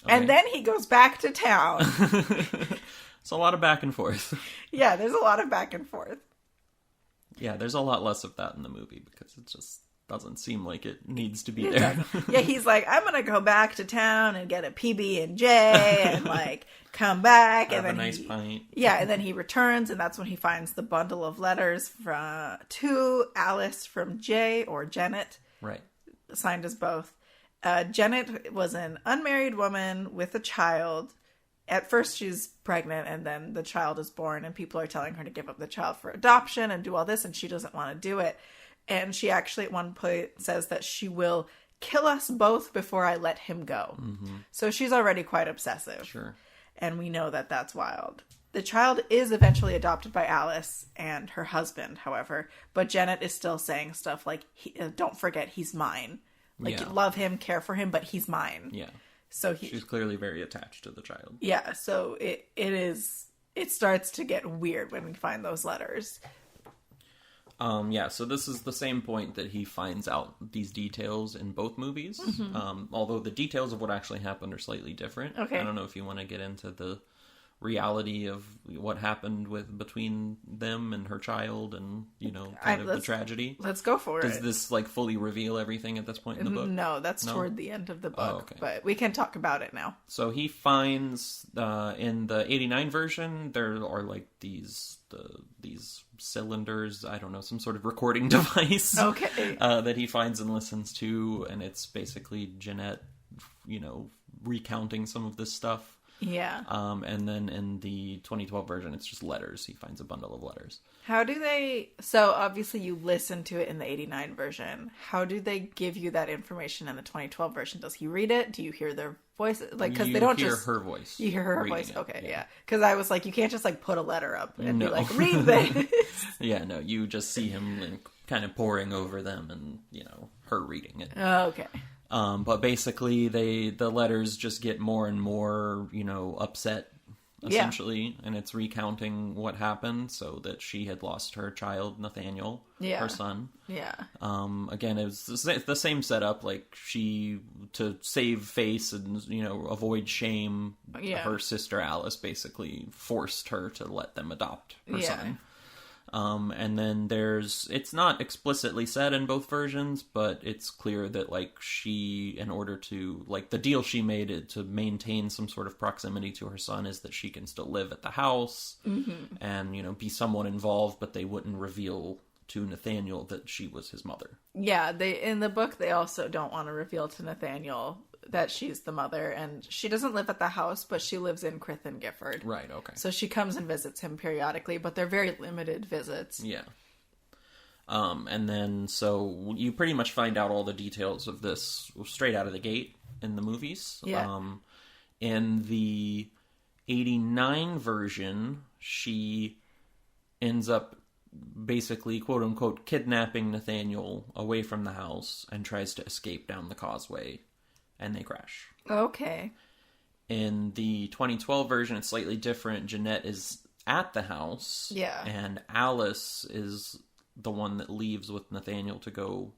Okay. And then he goes back to town. It's a lot of back and forth. Yeah, there's a lot of back and forth. Yeah, there's a lot less of that in the movie because it's just doesn't seem like it needs to be there. Yeah, he's like, I'm gonna go back to town and get a PB&J and like come back Have and then a nice pint. Yeah, and then he returns, and that's when he finds the bundle of letters to Alice from Jay or Janet, Right. signed as both. Janet was an unmarried woman with a child. At first she's pregnant, and then the child is born, and people are telling her to give up the child for adoption and do all this, and she doesn't want to do it. And she actually at one point says that she will kill us both before I let him go. Mm-hmm. So she's already quite obsessive. Sure. And we know that that's wild. The child is eventually adopted by Alice and her husband, however, but Janet is still saying stuff like, don't forget he's mine. Like, love him, care for him, but he's mine. Yeah. So she's clearly very attached to the child. Yeah, so it starts to get weird when we find those letters. So this is the same point that he finds out these details in both movies. Mm-hmm. Although the details of what actually happened are slightly different. Okay. I don't know if you want to get into the reality of what happened between them and her child, and the tragedy. Let's go for it. Does this like fully reveal everything at this point in the book? No, that's toward the end of the book. Oh, okay. But we can talk about it now. So he finds in the 89 version there are like these cylinders, I don't know, some sort of recording device. Okay. That he finds and listens to, and it's basically Jeanette, recounting some of this stuff. Yeah. And then in the 2012 version, it's just letters. He finds a bundle of letters. How do they... So, obviously, you listen to it in the 89 version. How do they give you that information in the 2012 version? Does he read it? Do you hear their voices? Like, because they don't just... You hear her voice. You hear her voice? It. Okay, yeah. Because I was like, you can't just, like, put a letter up and be like, read this. Yeah, no, you just see him kind of poring over them and, her reading it. Okay. But basically, the letters just get more and more, upset, essentially, and it's recounting what happened, so that she had lost her child, Nathaniel, her son. Yeah. Again, it was the same setup, like she, to save face and, avoid shame, her sister Alice basically forced her to let them adopt her son. And then it's not explicitly said in both versions, but it's clear that, like, she, in order to, like, the deal she made to maintain some sort of proximity to her son is that she can still live at the house and, be somewhat involved, but they wouldn't reveal to Nathaniel that she was his mother. Yeah, in the book, they also don't want to reveal to Nathaniel that she's the mother, and she doesn't live at the house, but she lives in Crith and Gifford. Right, okay. So she comes and visits him periodically, but they're very limited visits. Yeah. And then, so you pretty much find out all the details of this straight out of the gate in the movies. Yeah. In the 89 version, she ends up basically, quote-unquote, kidnapping Nathaniel away from the house and tries to escape down the causeway. And they crash. Okay. In the 2012 version, it's slightly different. Jeanette is at the house. Yeah. And Alice is the one that leaves with Nathaniel to go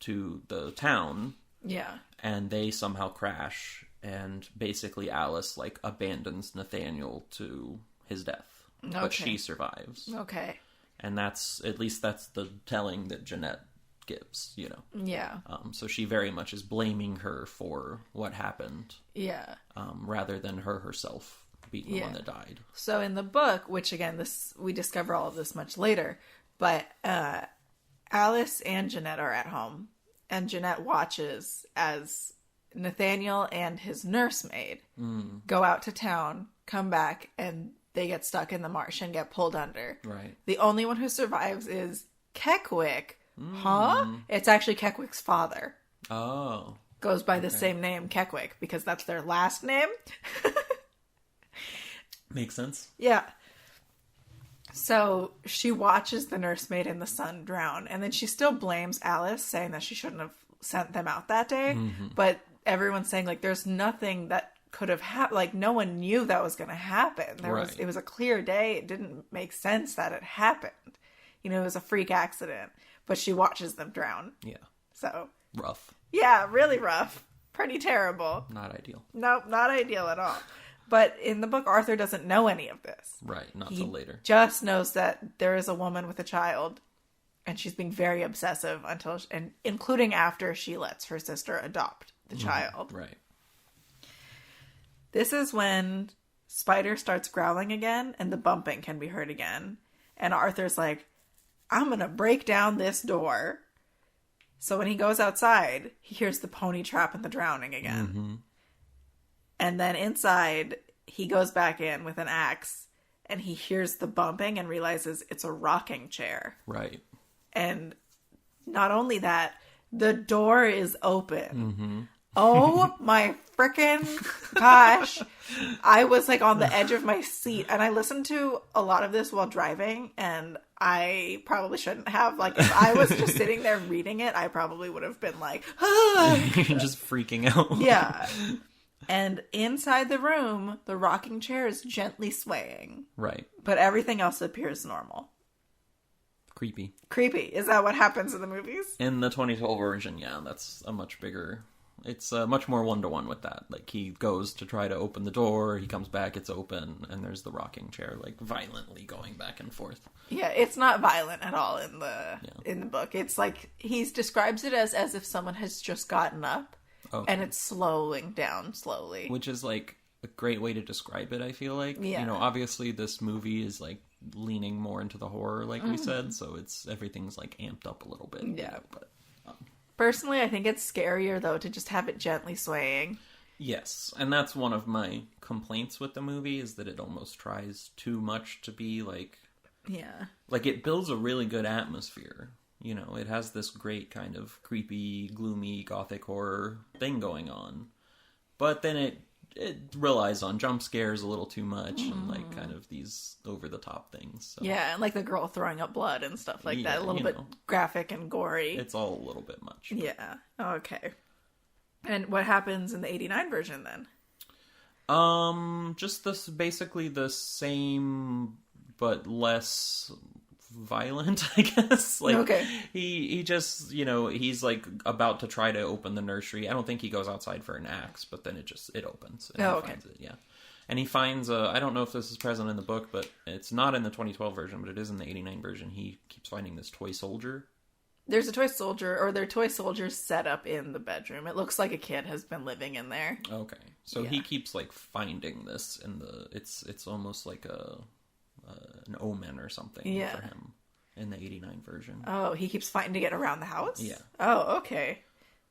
to the town. Yeah. And they somehow crash. And basically Alice, like, abandons Nathaniel to his death. Okay. But she survives. Okay. And that's the telling that Jeanette gives, Yeah. So she very much is blaming her for what happened. Yeah. Rather than her herself being the one that died. So in the book, which again, we discover all of this much later, but Alice and Jeanette are at home, and Jeanette watches as Nathaniel and his nursemaid go out to town, come back, and they get stuck in the marsh and get pulled under. Right. The only one who survives is Keckwick. Huh? It's actually Keckwick's father. Oh. Goes by the same name, Keckwick, because that's their last name. Makes sense. Yeah. So she watches the nursemaid and the son drown, and then she still blames Alice, saying that she shouldn't have sent them out that day. Mm-hmm. But everyone's saying, like, there's nothing that could have happened. Like, no one knew that was going to happen. It was a clear day. It didn't make sense that it happened. It was a freak accident. But she watches them drown. Yeah. So. Rough. Yeah, really rough. Pretty terrible. Not ideal. Nope, not ideal at all. But in the book, Arthur doesn't know any of this. Right, not till later. Just knows that there is a woman with a child And she's being very obsessive and including after she lets her sister adopt the child. Right. This is when Spider starts growling again and the bumping can be heard again. And Arthur's like, I'm going to break down this door. So when he goes outside, he hears the pony trap and the drowning again. Mm-hmm. And then inside, he goes back in with an axe and he hears the bumping and realizes it's a rocking chair. Right. And not only that, the door is open. Mm-hmm. Oh my freaking gosh. I was like on the edge of my seat. And I listened to a lot of this while driving. And I probably shouldn't have. Like, if I was just sitting there reading it, I probably would have been like, ah. Just freaking out. Yeah. And inside the room, the rocking chair is gently swaying. Right. But everything else appears normal. Creepy. Creepy. Is that what happens in the movies? In the 2012 version, yeah, that's a much bigger... It's much more one-to-one with that. Like, he goes to try to open the door, he comes back, it's open, and there's the rocking chair, like, violently going back and forth. Yeah, it's not violent at all in the book. It's like, he describes it as if someone has just gotten up, and it's slowing down slowly. Which is, like, a great way to describe it, I feel like. Yeah. You know, obviously this movie is, like, leaning more into the horror, like we said, so everything's, like, amped up a little bit. Yeah. You know, but... Personally, I think it's scarier, though, to just have it gently swaying. Yes, and that's one of my complaints with the movie, is that it almost tries too much to be, like... Yeah. Like, it builds a really good atmosphere. You know, it has this great kind of creepy, gloomy, gothic horror thing going on. But then it relies on jump scares a little too much, and, like, kind of these over-the-top things. So. Yeah, and, like, the girl throwing up blood and stuff like that. A little bit graphic and gory. It's all a little bit much. Yeah. Okay. And what happens in the 89 version, then? Just this, basically the same, but less violent, I guess. Like, okay. He just, you know, he's like about to try to open the nursery. I don't think he goes outside for an axe, but then it opens. And he finds it, yeah. And he finds, I don't know if this is present in the book, but it's not in the 2012 version, but it is in the 89 version. He keeps finding this toy soldier. There's a toy soldier, or their toy soldiers set up in the bedroom. It looks like a kid has been living in there. Okay. So he keeps, like, finding this in the, it's almost like an omen or something for him in the 89 version. Oh, he keeps finding it around the house? Yeah. Oh, okay.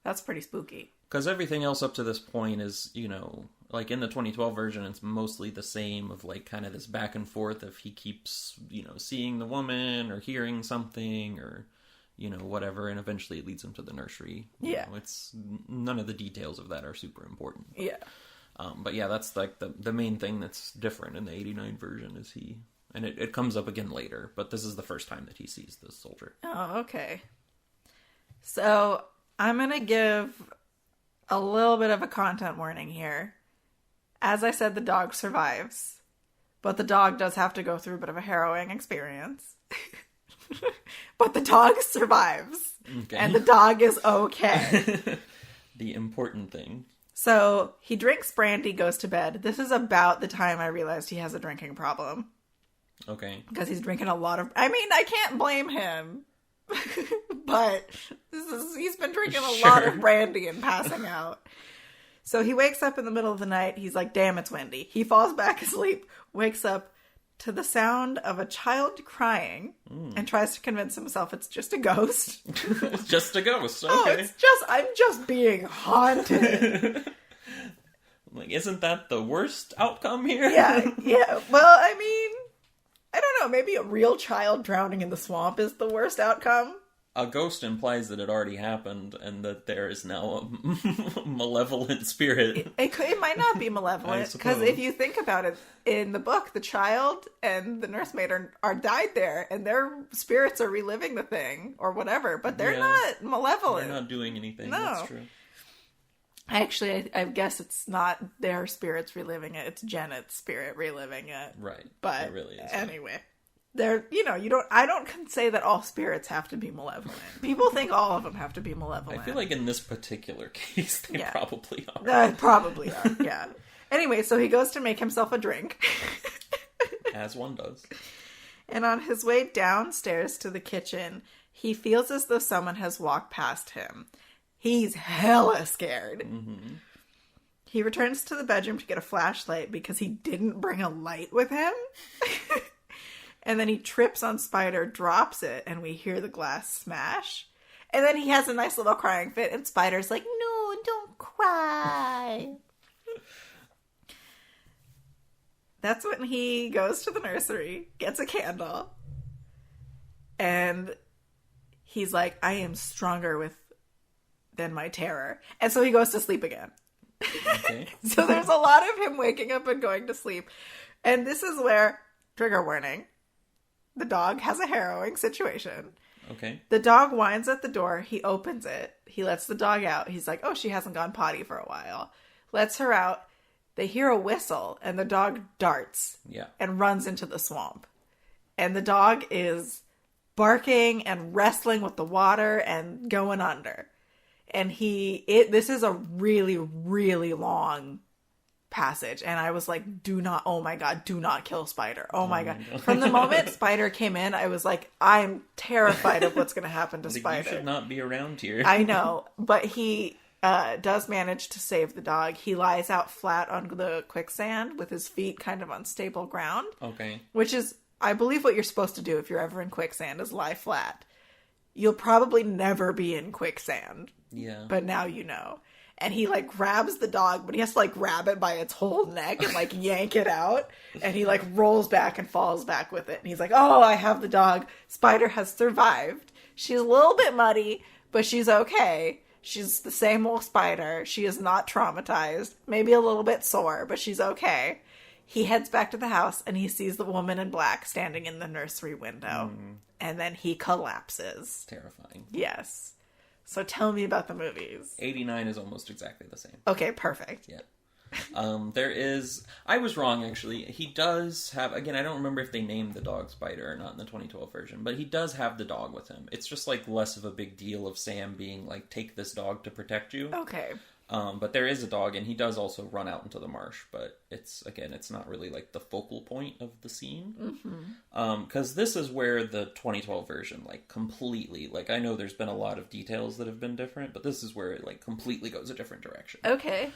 That's pretty spooky. Because everything else up to this point is, you know, like in the 2012 version, it's mostly the same of, like, kind of this back and forth if he keeps, you know, seeing the woman or hearing something or, you know, whatever, and eventually it leads him to the nursery. You know, it's none of the details of that are super important. Yeah. But yeah, that's like the main thing that's different in the 89 version is he... And it comes up again later, but this is the first time that he sees this soldier. Oh, okay. So, I'm going to give a little bit of a content warning here. As I said, the dog survives. But the dog does have to go through a bit of a harrowing experience. But the dog survives. Okay. And the dog is okay. The important thing. So, he drinks brandy, goes to bed. This is about the time I realized he has a drinking problem. Okay. Because he's drinking a lot of... I mean, I can't blame him. But he's been drinking a lot of brandy and passing out. So he wakes up in the middle of the night. He's like, damn, it's windy. He falls back asleep, wakes up to the sound of a child crying, and tries to convince himself it's just a ghost. It's just a ghost. Okay. Oh, I'm just being haunted. Like, isn't that the worst outcome here? Yeah. Well, I mean... I don't know, maybe a real child drowning in the swamp is the worst outcome. A ghost implies that it already happened and that there is now a malevolent spirit. It might not be malevolent, because if you think about it, in the book, the child and the nursemaid are died there, and their spirits are reliving the thing, or whatever, but they're not malevolent. They're not doing anything, no. That's true. Actually, I guess it's not their spirits reliving it. It's Janet's spirit reliving it. Right. But it really is. Anyway, they're, you know, I don't say that all spirits have to be malevolent. People think all of them have to be malevolent. I feel like in this particular case, they probably are. Probably are, yeah. Anyway, so he goes to make himself a drink. As one does. And on his way downstairs to the kitchen, He feels as though someone has walked past him. He's hella scared. Mm-hmm. He returns to the bedroom to get a flashlight because he didn't bring a light with him. And then he trips on Spider, drops it, and we hear the glass smash. And then he has a nice little crying fit, and Spider's like, no, don't cry. That's when he goes to the nursery, gets a candle, and he's like, I am stronger than my terror. And so he goes to sleep again. Okay. So there's a lot of him waking up and going to sleep. And this is where, trigger warning, the dog has a harrowing situation. Okay. The dog whines at the door. He opens it. He lets the dog out. He's like, oh, she hasn't gone potty for a while. Lets her out. They hear a whistle, and the dog darts and runs into the swamp. And the dog is barking and wrestling with the water and going under. And this is a really, really long passage. And I was like, oh my God, do not kill Spider. Oh my God. From the moment Spider came in, I was like, I'm terrified of what's going to happen to Spider. You should not be around here. I know. But he does manage to save the dog. He lies out flat on the quicksand with his feet kind of on stable ground. Okay. Which is, I believe, what you're supposed to do if you're ever in quicksand is lie flat. You'll probably never be in quicksand. Yeah. But now you know. And he, like, grabs the dog, but he has to, like, grab it by its whole neck and, like, yank it out. And he, like, rolls back and falls back with it. And he's like, oh, I have the dog. Spider has survived. She's a little bit muddy, but she's okay. She's the same old Spider. She is not traumatized. Maybe a little bit sore, but she's okay. He heads back to the house, and he sees the woman in black standing in the nursery window. And then he collapses. Terrifying. Yes. So tell me about the movies. 89 is almost exactly the same. Okay, perfect. Yeah. I was wrong, actually. He does have, again, I don't remember if they named the dog Spider or not in the 2012 version, but he does have the dog with him. It's just, like, less of a big deal of Sam being, like, take this dog to protect you. Okay. But there is a dog, and he does also run out into the marsh, but it's not really, like, the focal point of the scene. Mm-hmm. 'Cause this is where the 2012 version, like, completely, like, I know there's been a lot of details that have been different, but this is where it, like, completely goes a different direction. Okay.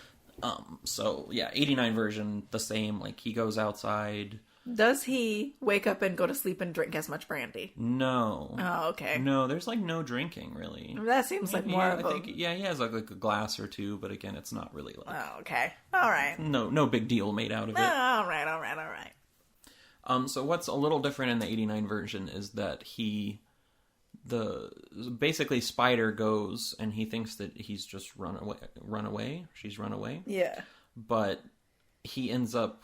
So, yeah, 89 version, the same, like, he goes outside. Does he wake up and go to sleep and drink as much brandy? No. Oh, okay. No, there's, like, no drinking, really. That seems like more of a... he has, like, a glass or two, but again, it's not really, like... Oh, okay. All right. No big deal made out of it. All right. So what's a little different in the 89 version is that basically Spider goes and he thinks that he's just she's run away. Yeah. But he ends up,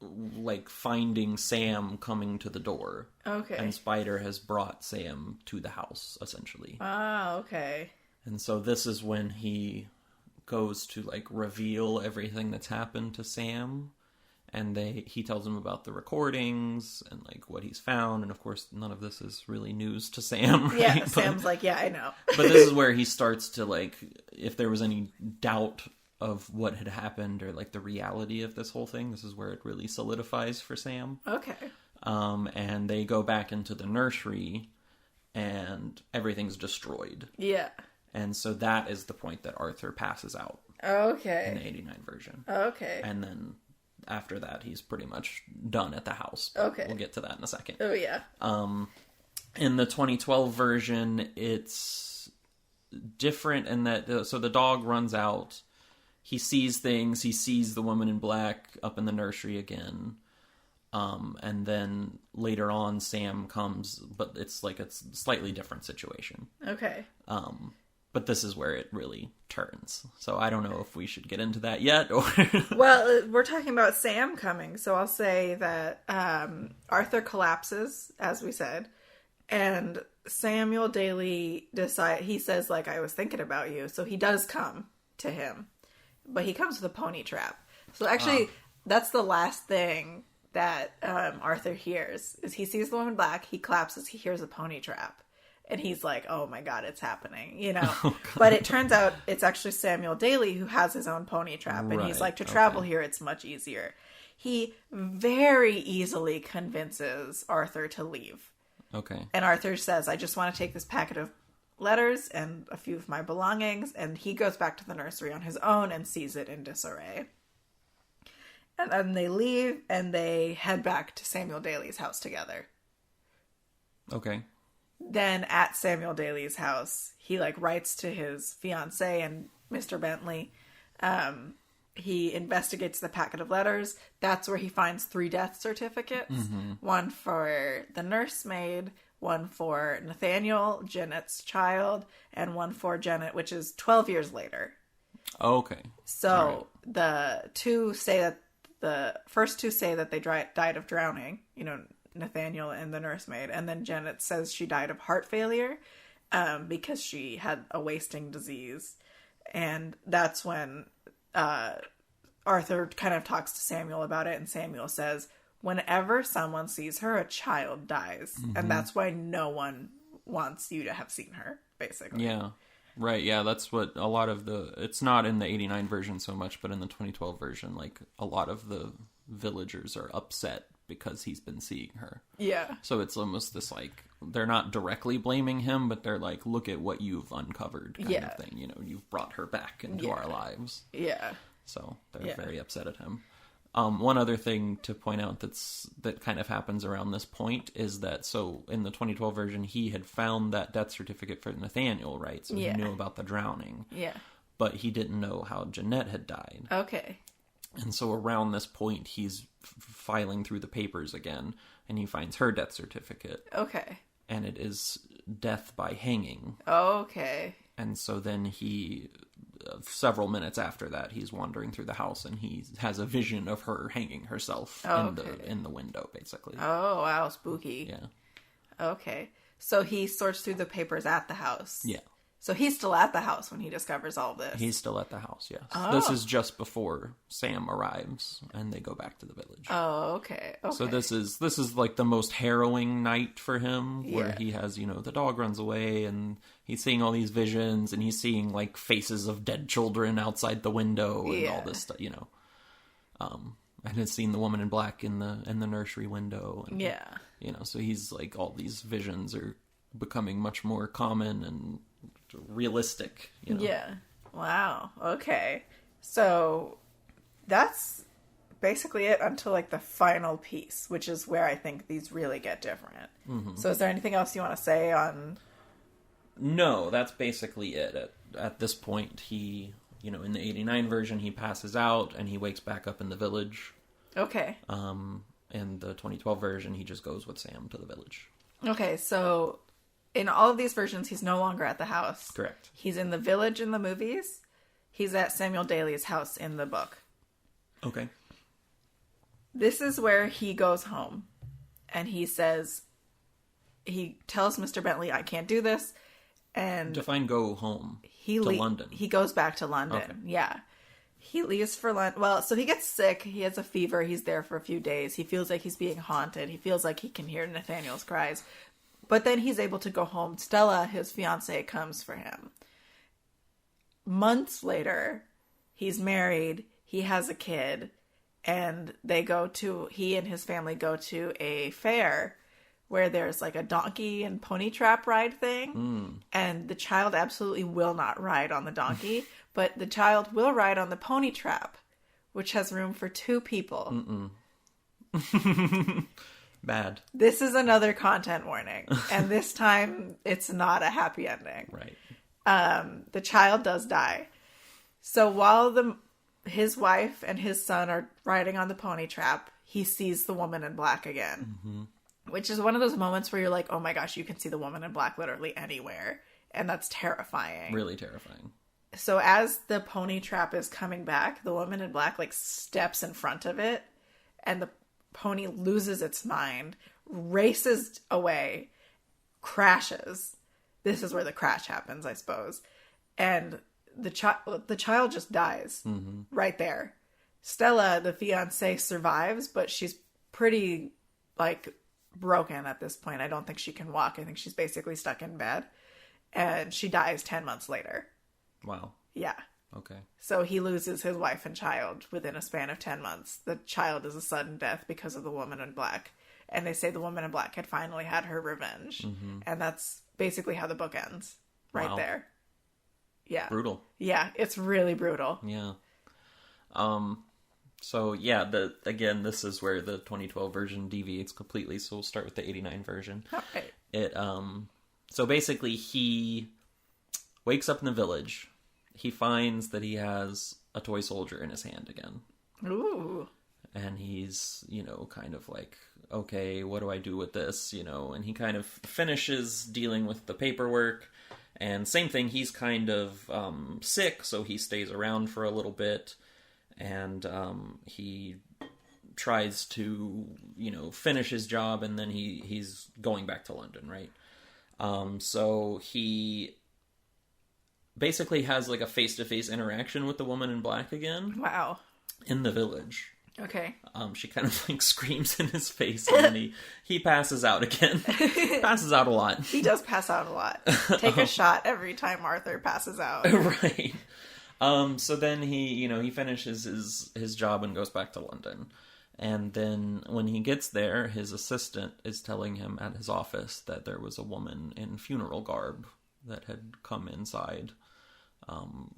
like, finding Sam coming to the door. Okay. And Spider has brought Sam to the house, essentially. Ah, okay. And so this is when he goes to, like, reveal everything that's happened to Sam. And he tells him about the recordings and, like, what he's found. And, of course, none of this is really news to Sam. Right? Yeah, Sam's like, yeah, I know. But this is where he starts to, like, if there was any doubt of what had happened or, like, the reality of this whole thing, this is where it really solidifies for Sam. Okay. And they go back into the nursery and everything's destroyed. Yeah. And so that is the point that Arthur passes out. Okay. In the 89 version. Okay. And then after that, he's pretty much done at the house. Okay. We'll get to that in a second. Oh, yeah. In the 2012 version, it's different in that... So the dog runs out. He sees things. He sees the woman in black up in the nursery again. And then later on, Sam comes, but it's like a slightly different situation. Okay. But this is where it really turns. So I don't know if we should get into that yet, or... Well, we're talking about Sam coming, so I'll say that Arthur collapses, as we said, and Samuel Daly he says, like, I was thinking about you, so he does come to him, but he comes with a pony trap. So actually, that's the last thing that Arthur hears, is he sees the woman in black, he collapses, he hears a pony trap. And he's like, oh my God, it's happening, you know. Oh, but it turns out it's actually Samuel Daly who has his own pony trap. And he's like, to travel here, it's much easier. He very easily convinces Arthur to leave. Okay. And Arthur says, I just want to take this packet of letters and a few of my belongings. And he goes back to the nursery on his own and sees it in disarray. And then they leave and they head back to Samuel Daly's house together. Okay. Then at Samuel Daly's house, he writes to his fiancée and Mr. Bentley. He investigates the packet of letters. That's where he finds 3 death certificates. Mm-hmm. One for the nursemaid, one for Nathaniel, Janet's child, and one for Janet, which is 12 years later. Okay. So the first two say that they died of drowning, Nathaniel and the nursemaid. And then Janet says she died of heart failure because she had a wasting disease. And that's when Arthur kind of talks to Samuel about it. And Samuel says, whenever someone sees her, a child dies. Mm-hmm. And that's why no one wants you to have seen her, basically. Yeah. Right, yeah, that's what a lot of it's not in the 89 version so much, but in the 2012 version, a lot of the villagers are upset because he's been seeing her. Yeah. So it's almost this, they're not directly blaming him, but they're look at what you've uncovered kind of thing. You've brought her back into our lives. Yeah. So they're very upset at him. One other thing to point out that kind of happens around this point is that, so in the 2012 version, he had found that death certificate for Nathaniel, right? So he knew about the drowning. Yeah. But he didn't know how Jeanette had died. Okay. And so around this point, he's filing through the papers again, and he finds her death certificate. Okay. And it is death by hanging. Okay. And so then he, several minutes after that, he's wandering through the house and he has a vision of her hanging herself in the window, basically. Oh, wow, spooky. Yeah. Okay. So he sorts through the papers at the house. Yeah. So he's still at the house when he discovers all this. He's still at the house, yes. Oh. This is just before Sam arrives and they go back to the village. Oh, okay. So this is the most harrowing night for him, where he has, the dog runs away and he's seeing all these visions and he's seeing faces of dead children outside the window and all this stuff, and has seen the woman in black in the nursery window. And, so he's all these visions are becoming much more common and realistic. Yeah. Wow. Okay. So that's basically it until the final piece, which is where I think these really get different. Mm-hmm. So is there anything else you want to say on? No, that's basically it. At this point, he, in the 89 version, he passes out and he wakes back up in the village. Okay. In the 2012 version, he just goes with Sam to the village. Okay, so in all of these versions, he's no longer at the house. Correct. He's in the village in the movies. He's at Samuel Daly's house in the book. Okay. This is where he goes home. And he tells Mr. Bentley, I can't do this. And define go home. To London. He goes back to London. Okay. Yeah. He leaves for London. Well, so he gets sick. He has a fever. He's there for a few days. He feels like he's being haunted. He feels like he can hear Nathaniel's cries. But then he's able to go home. Stella, his fiancée, comes for him. Months later, he's married. He has a kid. And he and his family go to a fair where there's a donkey and pony trap ride thing. Mm. And the child absolutely will not ride on the donkey. But the child will ride on the pony trap, which has room for 2 people. Bad. This is another content warning. And this time, it's not a happy ending. Right. The child does die. So while his wife and his son are riding on the pony trap, he sees the woman in black again. Mm-hmm. Which is one of those moments where you're like, oh my gosh, you can see the woman in black literally anywhere. And that's terrifying. Really terrifying. So as the pony trap is coming back, the woman in black steps in front of it. And the pony loses its mind, races away, crashes. This is where the crash happens, I suppose. And the child just dies right there. Stella, the fiancée, survives, but she's pretty, broken at this point. I don't think she can walk. I think she's basically stuck in bed. And she dies 10 months later. Wow. Yeah. Okay. So he loses his wife and child within a span of 10 months. The child is a sudden death because of the woman in black. And they say the woman in black had finally had her revenge. Mm-hmm. And that's basically how the book ends. Right there. Yeah. Brutal. Yeah, it's really brutal. Yeah. So yeah, again, this is where the 2012 version deviates completely. So we'll start with the 89 version. Okay. So basically he wakes up in the village. He finds that he has a toy soldier in his hand again. Ooh. And he's, kind of like, okay, what do I do with this? And he kind of finishes dealing with the paperwork. And same thing, he's kind of sick, so he stays around for a little bit. And he tries to, finish his job, and then he's going back to London, right? So he basically has like a face-to-face interaction with the woman in black again. Wow. In the village. Okay. She kind of like screams in his face, and then he passes out again. Passes out a lot. He does pass out a lot. Take a shot every time Arthur passes out. Right. So then he finishes his job and goes back to London. And then when he gets there, his assistant is telling him at his office that there was a woman in funeral garb that had come inside,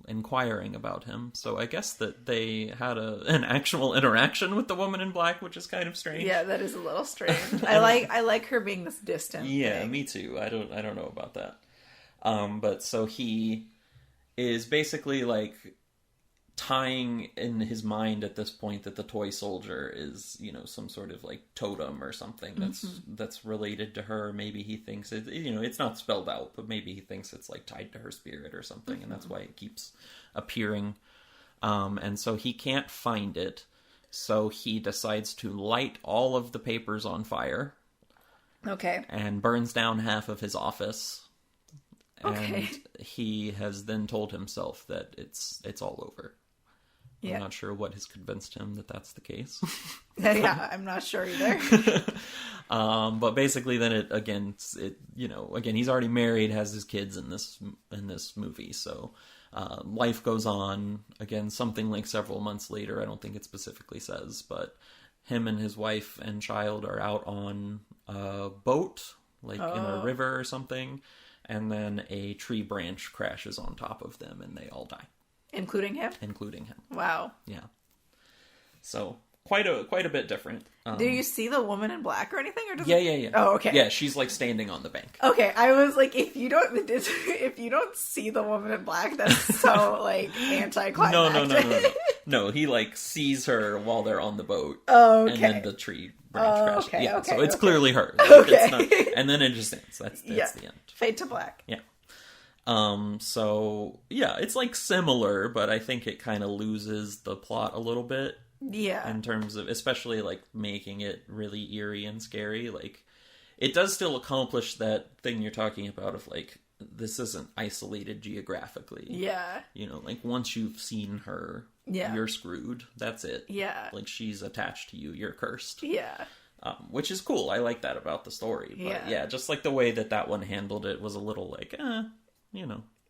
inquiring about him. So I guess that they had an actual interaction with the woman in black, which is kind of strange. Yeah, that is a little strange. I like her being this distant. Yeah, thing. Me too. I don't know about that. But so he is basically like tying in his mind at this point that the toy soldier is, some sort of like totem or something that's related to her. Maybe he thinks it's not spelled out, but maybe he thinks it's like tied to her spirit or something, and that's why it keeps appearing. And so he can't find it, so he decides to light all of the papers on fire. Okay. And burns down half of his office. Okay. And he has then told himself that it's all over. Yeah. I'm not sure what has convinced him that that's the case. Yeah, I'm not sure either. But basically, then he's already married, has his kids in this movie. So life goes on. Again, something like several months later. I don't think it specifically says, but him and his wife and child are out on a boat, in a river or something, and then a tree branch crashes on top of them, and they all die. Including him? Including him. Wow. Yeah. So quite a bit different. Do you see the woman in black or anything? Or Yeah. Oh, okay. Yeah, she's like standing on the bank. Okay, I was like, if you don't see the woman in black, that's so like anticlimactic. No, he like sees her while they're on the boat. Oh, okay. And then the tree branch crashes. Okay, yeah, okay, so it's clearly her. Okay. And then it just ends. That's the end. Fade to black. Yeah. So yeah, it's like similar, but I think it kind of loses the plot a little bit. Yeah. In terms of, especially like making it really eerie and scary. Like, it does still accomplish that thing you're talking about of like, this isn't isolated geographically. Yeah. Like once you've seen her, you're screwed. That's it. Yeah. Like she's attached to you. You're cursed. Yeah. Which is cool. I like that about the story. But yeah, just like the way that one handled it was a little like,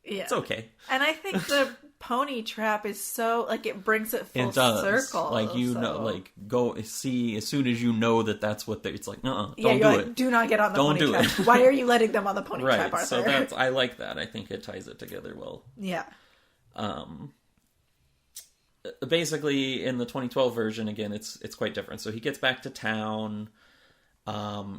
it's okay. And I think the pony trap is so, like, it brings it full circle. Like, go see, as soon as you know that's what it's like, don't do it. Do not get on the pony trap. Why are you letting them on the pony trap, Arthur? So I like that. I think it ties it together well. Yeah. Basically, in the 2012 version, again, it's quite different. So he gets back to town.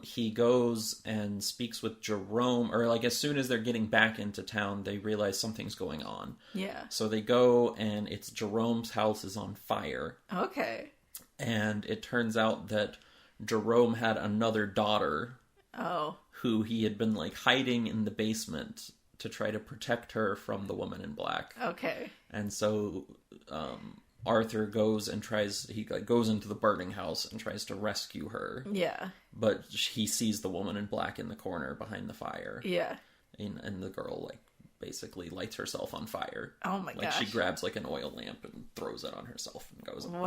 He goes and speaks with Jerome, or like as soon as they're getting back into town, they realize something's going on. Yeah. So they go, and it's Jerome's house is on fire. Okay. And it turns out that Jerome had another daughter. Oh. Who he had been like hiding in the basement to try to protect her from the woman in black. Okay. And so, Arthur goes and goes into the burning house and tries to rescue her. Yeah. But he sees the woman in black in the corner behind the fire. Yeah. And the girl, like, basically lights herself on fire. Oh my gosh. Like, she grabs, like, an oil lamp and throws it on herself and goes up in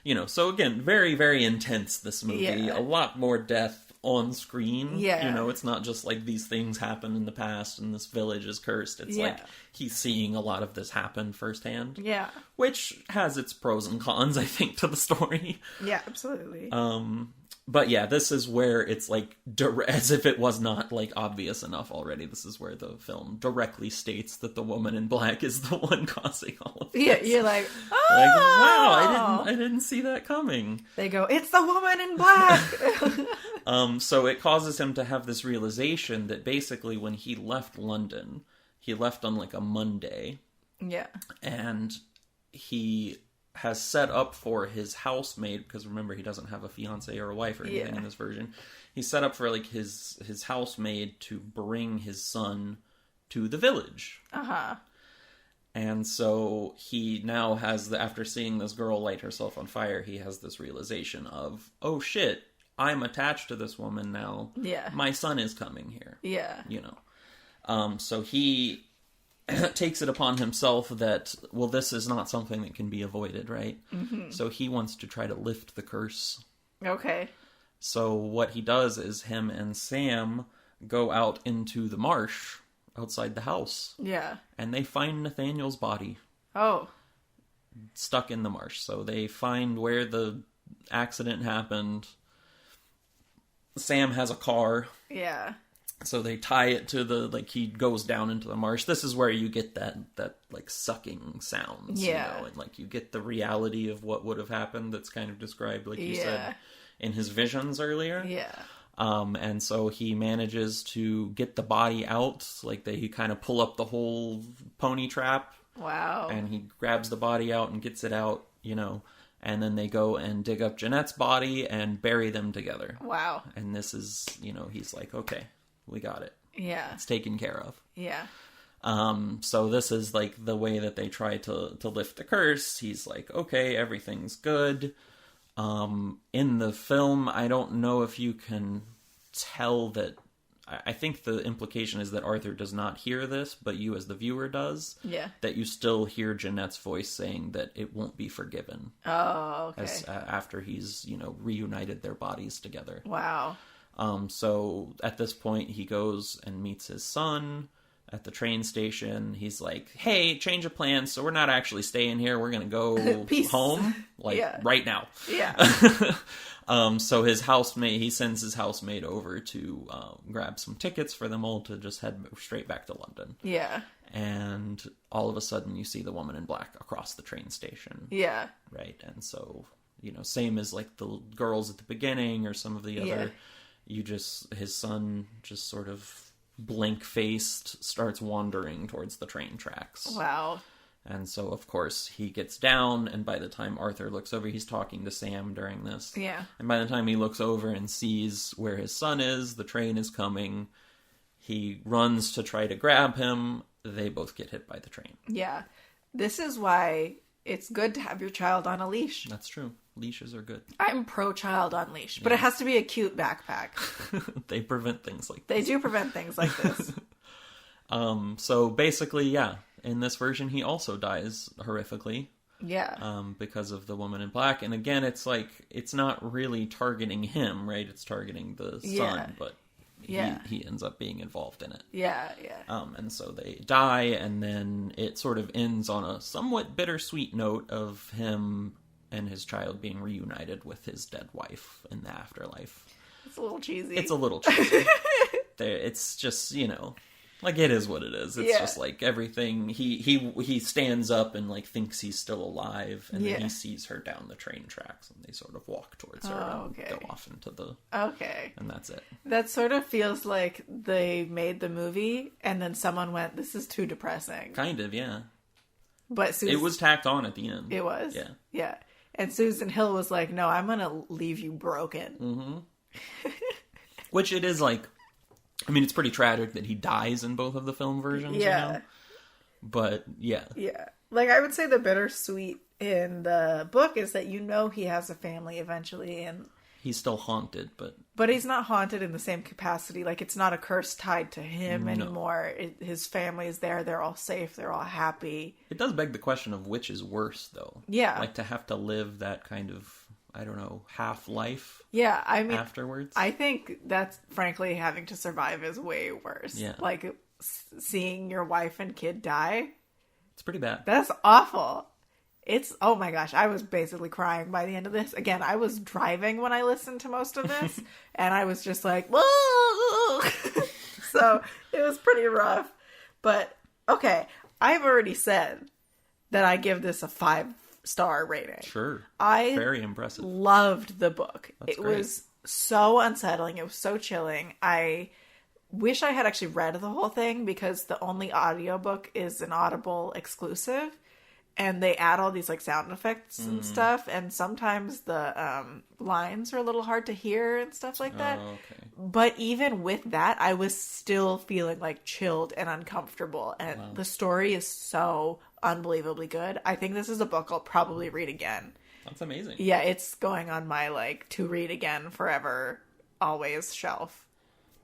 flames. So again, very, very intense, this movie. Yeah. A lot more death, on screen. Yeah. You know, it's not just like these things happen in the past and this village is cursed. It's like he's seeing a lot of this happen firsthand. Yeah. Which has its pros and cons, I think, to the story. Yeah, absolutely. But yeah, this is where it's like, as if it was not like obvious enough already, this is where the film directly states that the woman in black is the one causing all of this. Yeah, you're like, oh! Like, wow, I didn't see that coming. They go, it's the woman in black! So it causes him to have this realization that basically when he left London, he left on like a Monday. Yeah. And he has set up for his housemaid, because remember, he doesn't have a fiance or a wife or anything in this version. He's set up for like his housemaid to bring his son to the village. Uh-huh. And so he now has, after seeing this girl light herself on fire, he has this realization of, oh shit, I'm attached to this woman now. Yeah. My son is coming here. Yeah. You know. So he takes it upon himself that, well, this is not something that can be avoided, right? Mm-hmm. So he wants to try to lift the curse. Okay. So what he does is him and Sam go out into the marsh outside the house. Yeah. And they find Nathaniel's body. Oh. Stuck in the marsh. So they find where the accident happened. Sam has a car. Yeah. So they tie it to the, like, he goes down into the marsh. This is where you get that like, sucking sounds, you know, and, like, you get the reality of what would have happened that's kind of described, like you said, in his visions earlier. Yeah. And so he manages to get the body out, like, he kind of pull up the whole pony trap. Wow. And he grabs the body out and gets it out, you know, and then they go and dig up Jeanette's body and bury them together. Wow. And this is, you know, he's like, okay, we got it. Yeah. It's taken care of. Yeah. So this is like the way that they try to lift the curse. He's like, okay, everything's good. In the film, I don't know if you can tell that. I think the implication is that Arthur does not hear this, but you as the viewer does. Yeah. That you still hear Jeanette's voice saying that it won't be forgiven. Oh, okay. After he's, you know, reunited their bodies together. Wow. So at this point, he goes and meets his son at the train station. He's like, hey, change of plans. So we're not actually staying here. We're going to go home, like, right now. Yeah. So his housemaid, he sends his housemaid over to grab some tickets for them all to just head straight back to London. Yeah. And all of a sudden, you see the woman in black across the train station. Yeah. Right. And so, you know, same as like the girls at the beginning or some of the other... his son just sort of blank-faced starts wandering towards the train tracks. Wow. And so, of course, he gets down, and by the time Arthur looks over, he's talking to Sam during this. Yeah. And by the time he looks over and sees where his son is, the train is coming, he runs to try to grab him. They both get hit by the train. Yeah. This is why it's good to have your child on a leash. That's true. Leashes are good. I'm pro-child on leash, but it has to be a cute backpack. They prevent things like this. They do prevent things like this. So basically, yeah, in this version, he also dies horrifically. Yeah. Because of the woman in black. And again, it's like, it's not really targeting him, right? It's targeting the son, but he ends up being involved in it. Yeah, yeah. And so they die, and then it sort of ends on a somewhat bittersweet note of him and his child being reunited with his dead wife in the afterlife. It's a little cheesy. It's a little cheesy. It's just, you know, like, it is what it is. It's just like everything. He stands up and like thinks he's still alive, and then he sees her down the train tracks, and they sort of walk towards her and go off into the. Okay. And that's it. That sort of feels like they made the movie, and then someone went, "This is too depressing." Kind of, yeah. But it was tacked on at the end. It was. Yeah. Yeah. And Susan Hill was like, no, I'm going to leave you broken. Mm-hmm. Which it is like, I mean, it's pretty tragic that he dies in both of the film versions, you know? But, yeah. Yeah. Like, I would say the bittersweet in the book is that you know he has a family eventually, and... He's still haunted, but... But he's not haunted in the same capacity. Like, it's not a curse tied to him anymore. His family is there. They're all safe. They're all happy. It does beg the question of which is worse, though. Yeah. Like, to have to live that kind of I don't know, half-life Yeah, I mean, afterwards. I think that's, frankly, having to survive is way worse. Yeah. Like, seeing your wife and kid die, It's pretty bad. that's awful. It's, oh my gosh, I was basically crying by the end of this. Again, I was driving when I listened to most of this, and I was just like, whoa! So, it was pretty rough. But, okay, I've already said that I give this a 5-star rating. Sure. I Very impressive. loved the book. That's it great. was so unsettling. It was so chilling. I wish I had actually read the whole thing because the only audiobook is an Audible exclusive. And they add all these like sound effects and stuff. And sometimes the lines are a little hard to hear and stuff like that. Oh, okay. But even with that, I was still feeling like chilled and uncomfortable. And the story is so unbelievably good. I think this is a book I'll probably read again. That's amazing. Yeah, it's going on my like to read again forever, always shelf.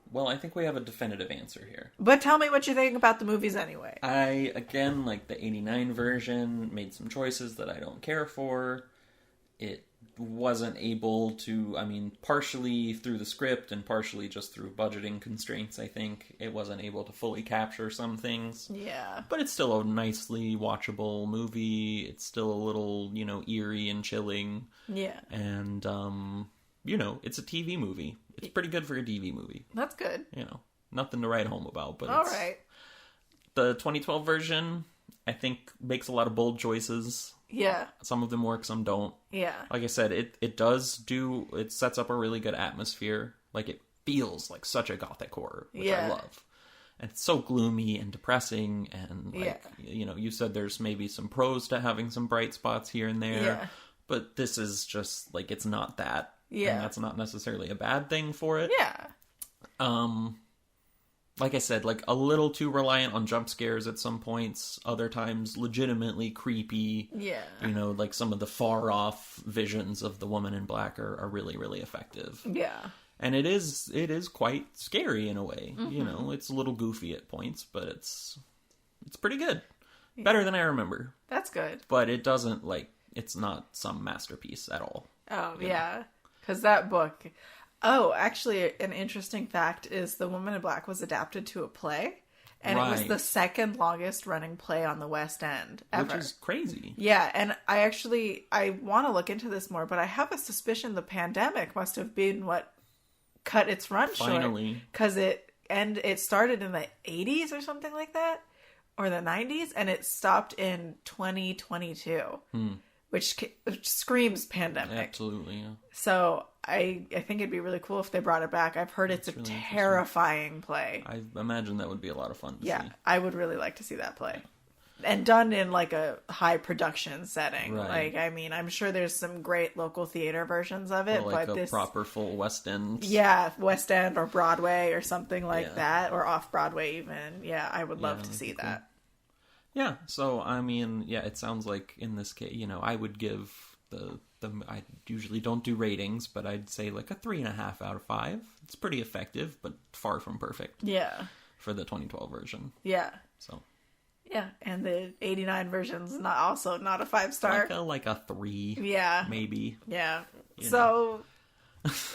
Well, I think we have a definitive answer here. But tell me what you think about the movies anyway. I, again, like the 89 version, made some choices that I don't care for. It wasn't able to, I mean, partially through the script and partially just through budgeting constraints, I think. It wasn't able to fully capture some things. Yeah. But it's still a nicely watchable movie. It's still a little, eerie and chilling. Yeah. And, it's a TV movie. It's pretty good for a TV movie. That's good. Nothing to write home about. But All right. The 2012 version, I think, makes a lot of bold choices. Yeah. Some of them work, some don't. Yeah. Like I said, it sets up a really good atmosphere. Like, it feels like such a gothic horror, which I love. And it's so gloomy and depressing, and, you said there's maybe some pros to having some bright spots here and there. Yeah. But this is just, like, it's not that. Yeah. And that's not necessarily a bad thing for it. Yeah. Like I said, like a little too reliant on jump scares at some points. Other times, legitimately creepy. Yeah. Like some of the far off visions of the woman in black are really, really effective. Yeah. And it is quite scary in a way. It's a little goofy at points, but it's pretty good. Yeah. Better than I remember. That's good. But it doesn't it's not some masterpiece at all. Oh, yeah. Because that book... Oh, actually, an interesting fact is The Woman in Black was adapted to a play. And it was the second longest running play on the West End ever. Which is crazy. Yeah, and I want to look into this more, but I have a suspicion the pandemic must have been what cut its run Finally. short. Because it started in the 80s or something like that. Or the 90s, and it stopped in 2022. Which screams pandemic. Absolutely, yeah. So I think it'd be really cool if they brought it back. I've heard it's a really terrifying play. I imagine that would be a lot of fun to see. Yeah, I would really like to see that play. And done in like a high production setting. Right. Like, I mean, I'm sure there's some great local theater versions of it. Or like but a proper full West End. Yeah, West End or Broadway or something like that. Or off Broadway even. Yeah, I would love to see that. Cool. Yeah, so, I mean, it sounds like in this case, I would give I usually don't do ratings, but I'd say like a 3.5 out of 5. It's pretty effective, but far from perfect. Yeah. For the 2012 version. Yeah. So. Yeah, and the 89 version's not a 5-star. Like a 3. Yeah. Maybe. Yeah. So...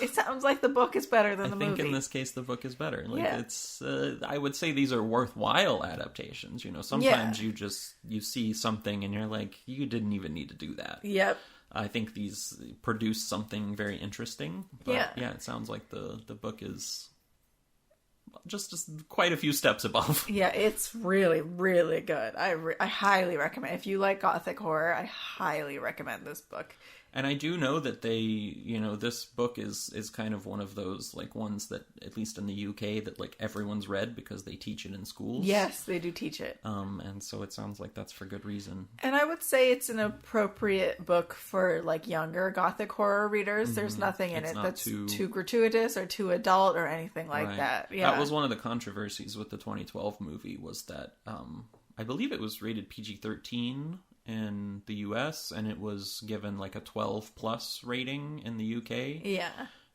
It sounds like the book is better than the movie. I think in this case the book is better. Yeah. It's I would say these are worthwhile adaptations. Sometimes you see something and you're like, you didn't even need to do that. Yep. I think these produce something very interesting. But yeah, it sounds like the book is just quite a few steps above. Yeah, it's really, really good. I highly recommend. If you like gothic horror, I highly recommend this book. And I do know that they, this book is kind of one of those, like, ones that, at least in the UK, that, like, everyone's read because they teach it in schools. Yes, they do teach it. And so it sounds like that's for good reason. And I would say it's an appropriate book for, like, younger gothic horror readers. Mm-hmm. There's nothing in it that's too gratuitous or too adult or anything like that. Yeah. That was one of the controversies with the 2012 movie, was that, I believe it was rated PG-13 in the US, and it was given like a 12 plus rating in the UK. Yeah.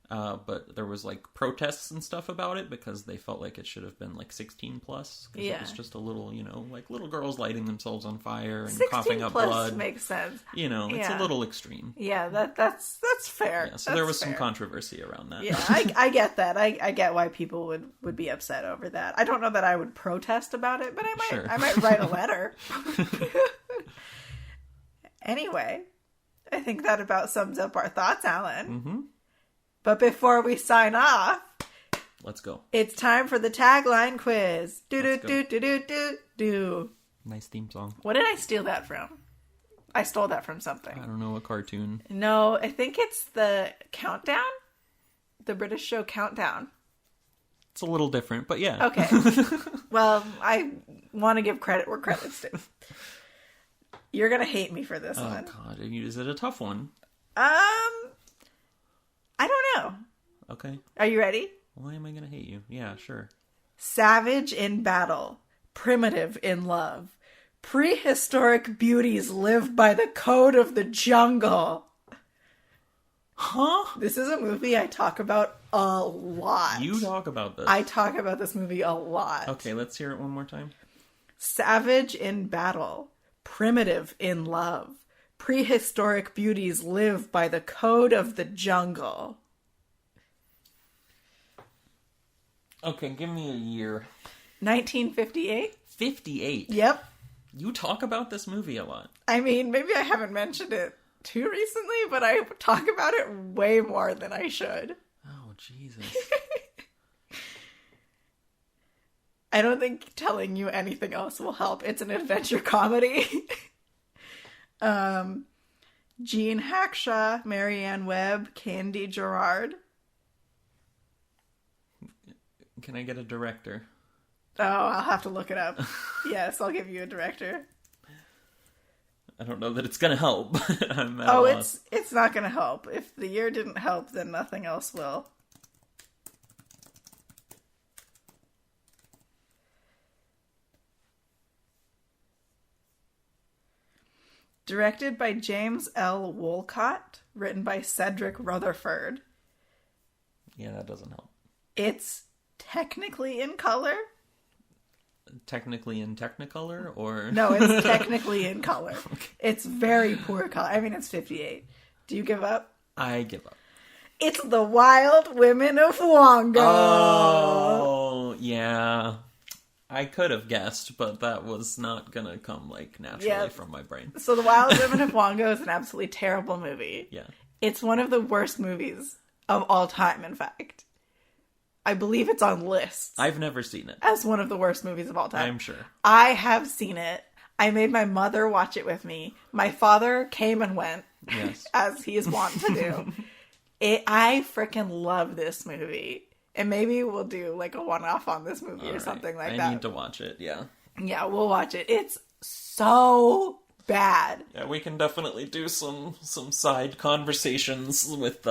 But there was like protests and stuff about it because they felt like it should have been like 16 plus. Because it was just a little, like little girls lighting themselves on fire and coughing up blood. Makes sense. It's a little extreme. Yeah, that's fair. Yeah, so there was some controversy around that. Yeah, I get that. I get why people would be upset over that. I don't know that I would protest about it, but I might write a letter. Anyway, I think that about sums up our thoughts, Alan. Mm-hmm. But before we sign off, let's go. It's time for the tagline quiz. Do. Nice theme song. What did I steal that from? I stole that from something. I don't know, a cartoon. No, I think it's the Countdown. The British show Countdown. It's a little different, but yeah. Okay. Well, I want to give credit where credit's due. You're going to hate me for this one. Oh, God. Is it a tough one? I don't know. Okay. Are you ready? Why am I going to hate you? Yeah, sure. Savage in battle. Primitive in love. Prehistoric beauties live by the code of the jungle. Huh? This is a movie I talk about a lot. You talk about this. I talk about this movie a lot. Okay, let's hear it one more time. Savage in battle. Primitive in love. Prehistoric beauties live by the code of the jungle. Okay, give me a year. 1958? 58? Yep. You talk about this movie a lot. I mean, maybe I haven't mentioned it too recently, but I talk about it way more than I should. Oh, Jesus. I don't think telling you anything else will help. It's an adventure comedy. Jean Hackshaw, Marianne Webb, Candy Gerard. Can I get a director? Oh, I'll have to look it up. Yes, I'll give you a director. I don't know that it's going to help, but I'm at a loss. It's not going to help. If the year didn't help, then nothing else will. Directed by James L. Wolcott, written by Cedric Rutherford. Yeah, that doesn't help. It's technically in color. Technically in Technicolor, or? No, it's technically in color. Okay. It's very poor color. I mean, it's 58. Do you give up? I give up. It's The Wild Women of Wongo. Oh, yeah. I could have guessed, but that was not gonna come, naturally from my brain. So The Wild Women of Wongo is an absolutely terrible movie. Yeah. It's one of the worst movies of all time, in fact. I believe it's on lists. I've never seen it. As one of the worst movies of all time. I'm sure. I have seen it. I made my mother watch it with me. My father came and went. Yes. As he is wont to do. I freaking love this movie. And maybe we'll do a one-off on this movie or something like that. I need to watch it, yeah. Yeah, we'll watch it. It's so bad. Yeah, we can definitely do some side conversations with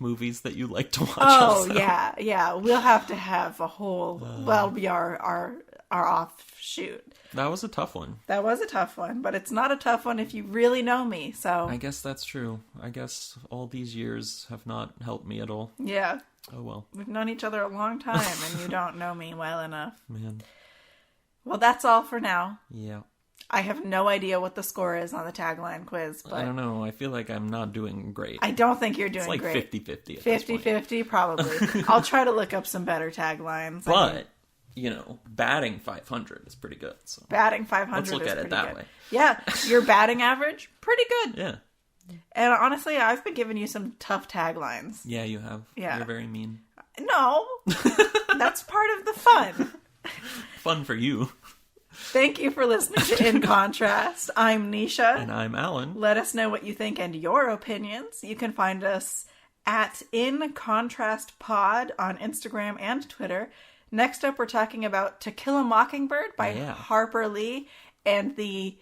movies that you like to watch. Oh, also. yeah. We'll have to have a whole... that'll be our offshoot. That was a tough one. That was a tough one, but it's not a tough one if you really know me, so... I guess that's true. I guess all these years have not helped me at all. Yeah. Oh, well. We've known each other a long time, and you don't know me well enough. Man. Well, that's all for now. Yeah. I have no idea what the score is on the tagline quiz, but... I don't know. I feel like I'm not doing great. I don't think you're doing great. It's 50-50 at this point. 50-50, probably. I'll try to look up some better taglines. But... batting 500 is pretty good. So. Batting 500 Let's look is at it pretty that good. way. Yeah, your batting average, pretty good. Yeah. And honestly, I've been giving you some tough taglines. Yeah, you have. Yeah. You're very mean. No, that's part of the fun. Fun for you. Thank you for listening to In Contrast. I'm Nisha. And I'm Alan. Let us know what you think and your opinions. You can find us at In Contrast Pod on Instagram and Twitter. Next up, we're talking about To Kill a Mockingbird by Harper Lee and the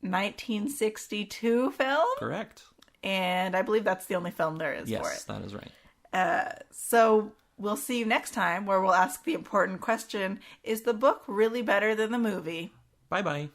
1962 film. Correct. And I believe that's the only film there is for it. Yes, that is right. So we'll see you next time where we'll ask the important question, is the book really better than the movie? Bye-bye.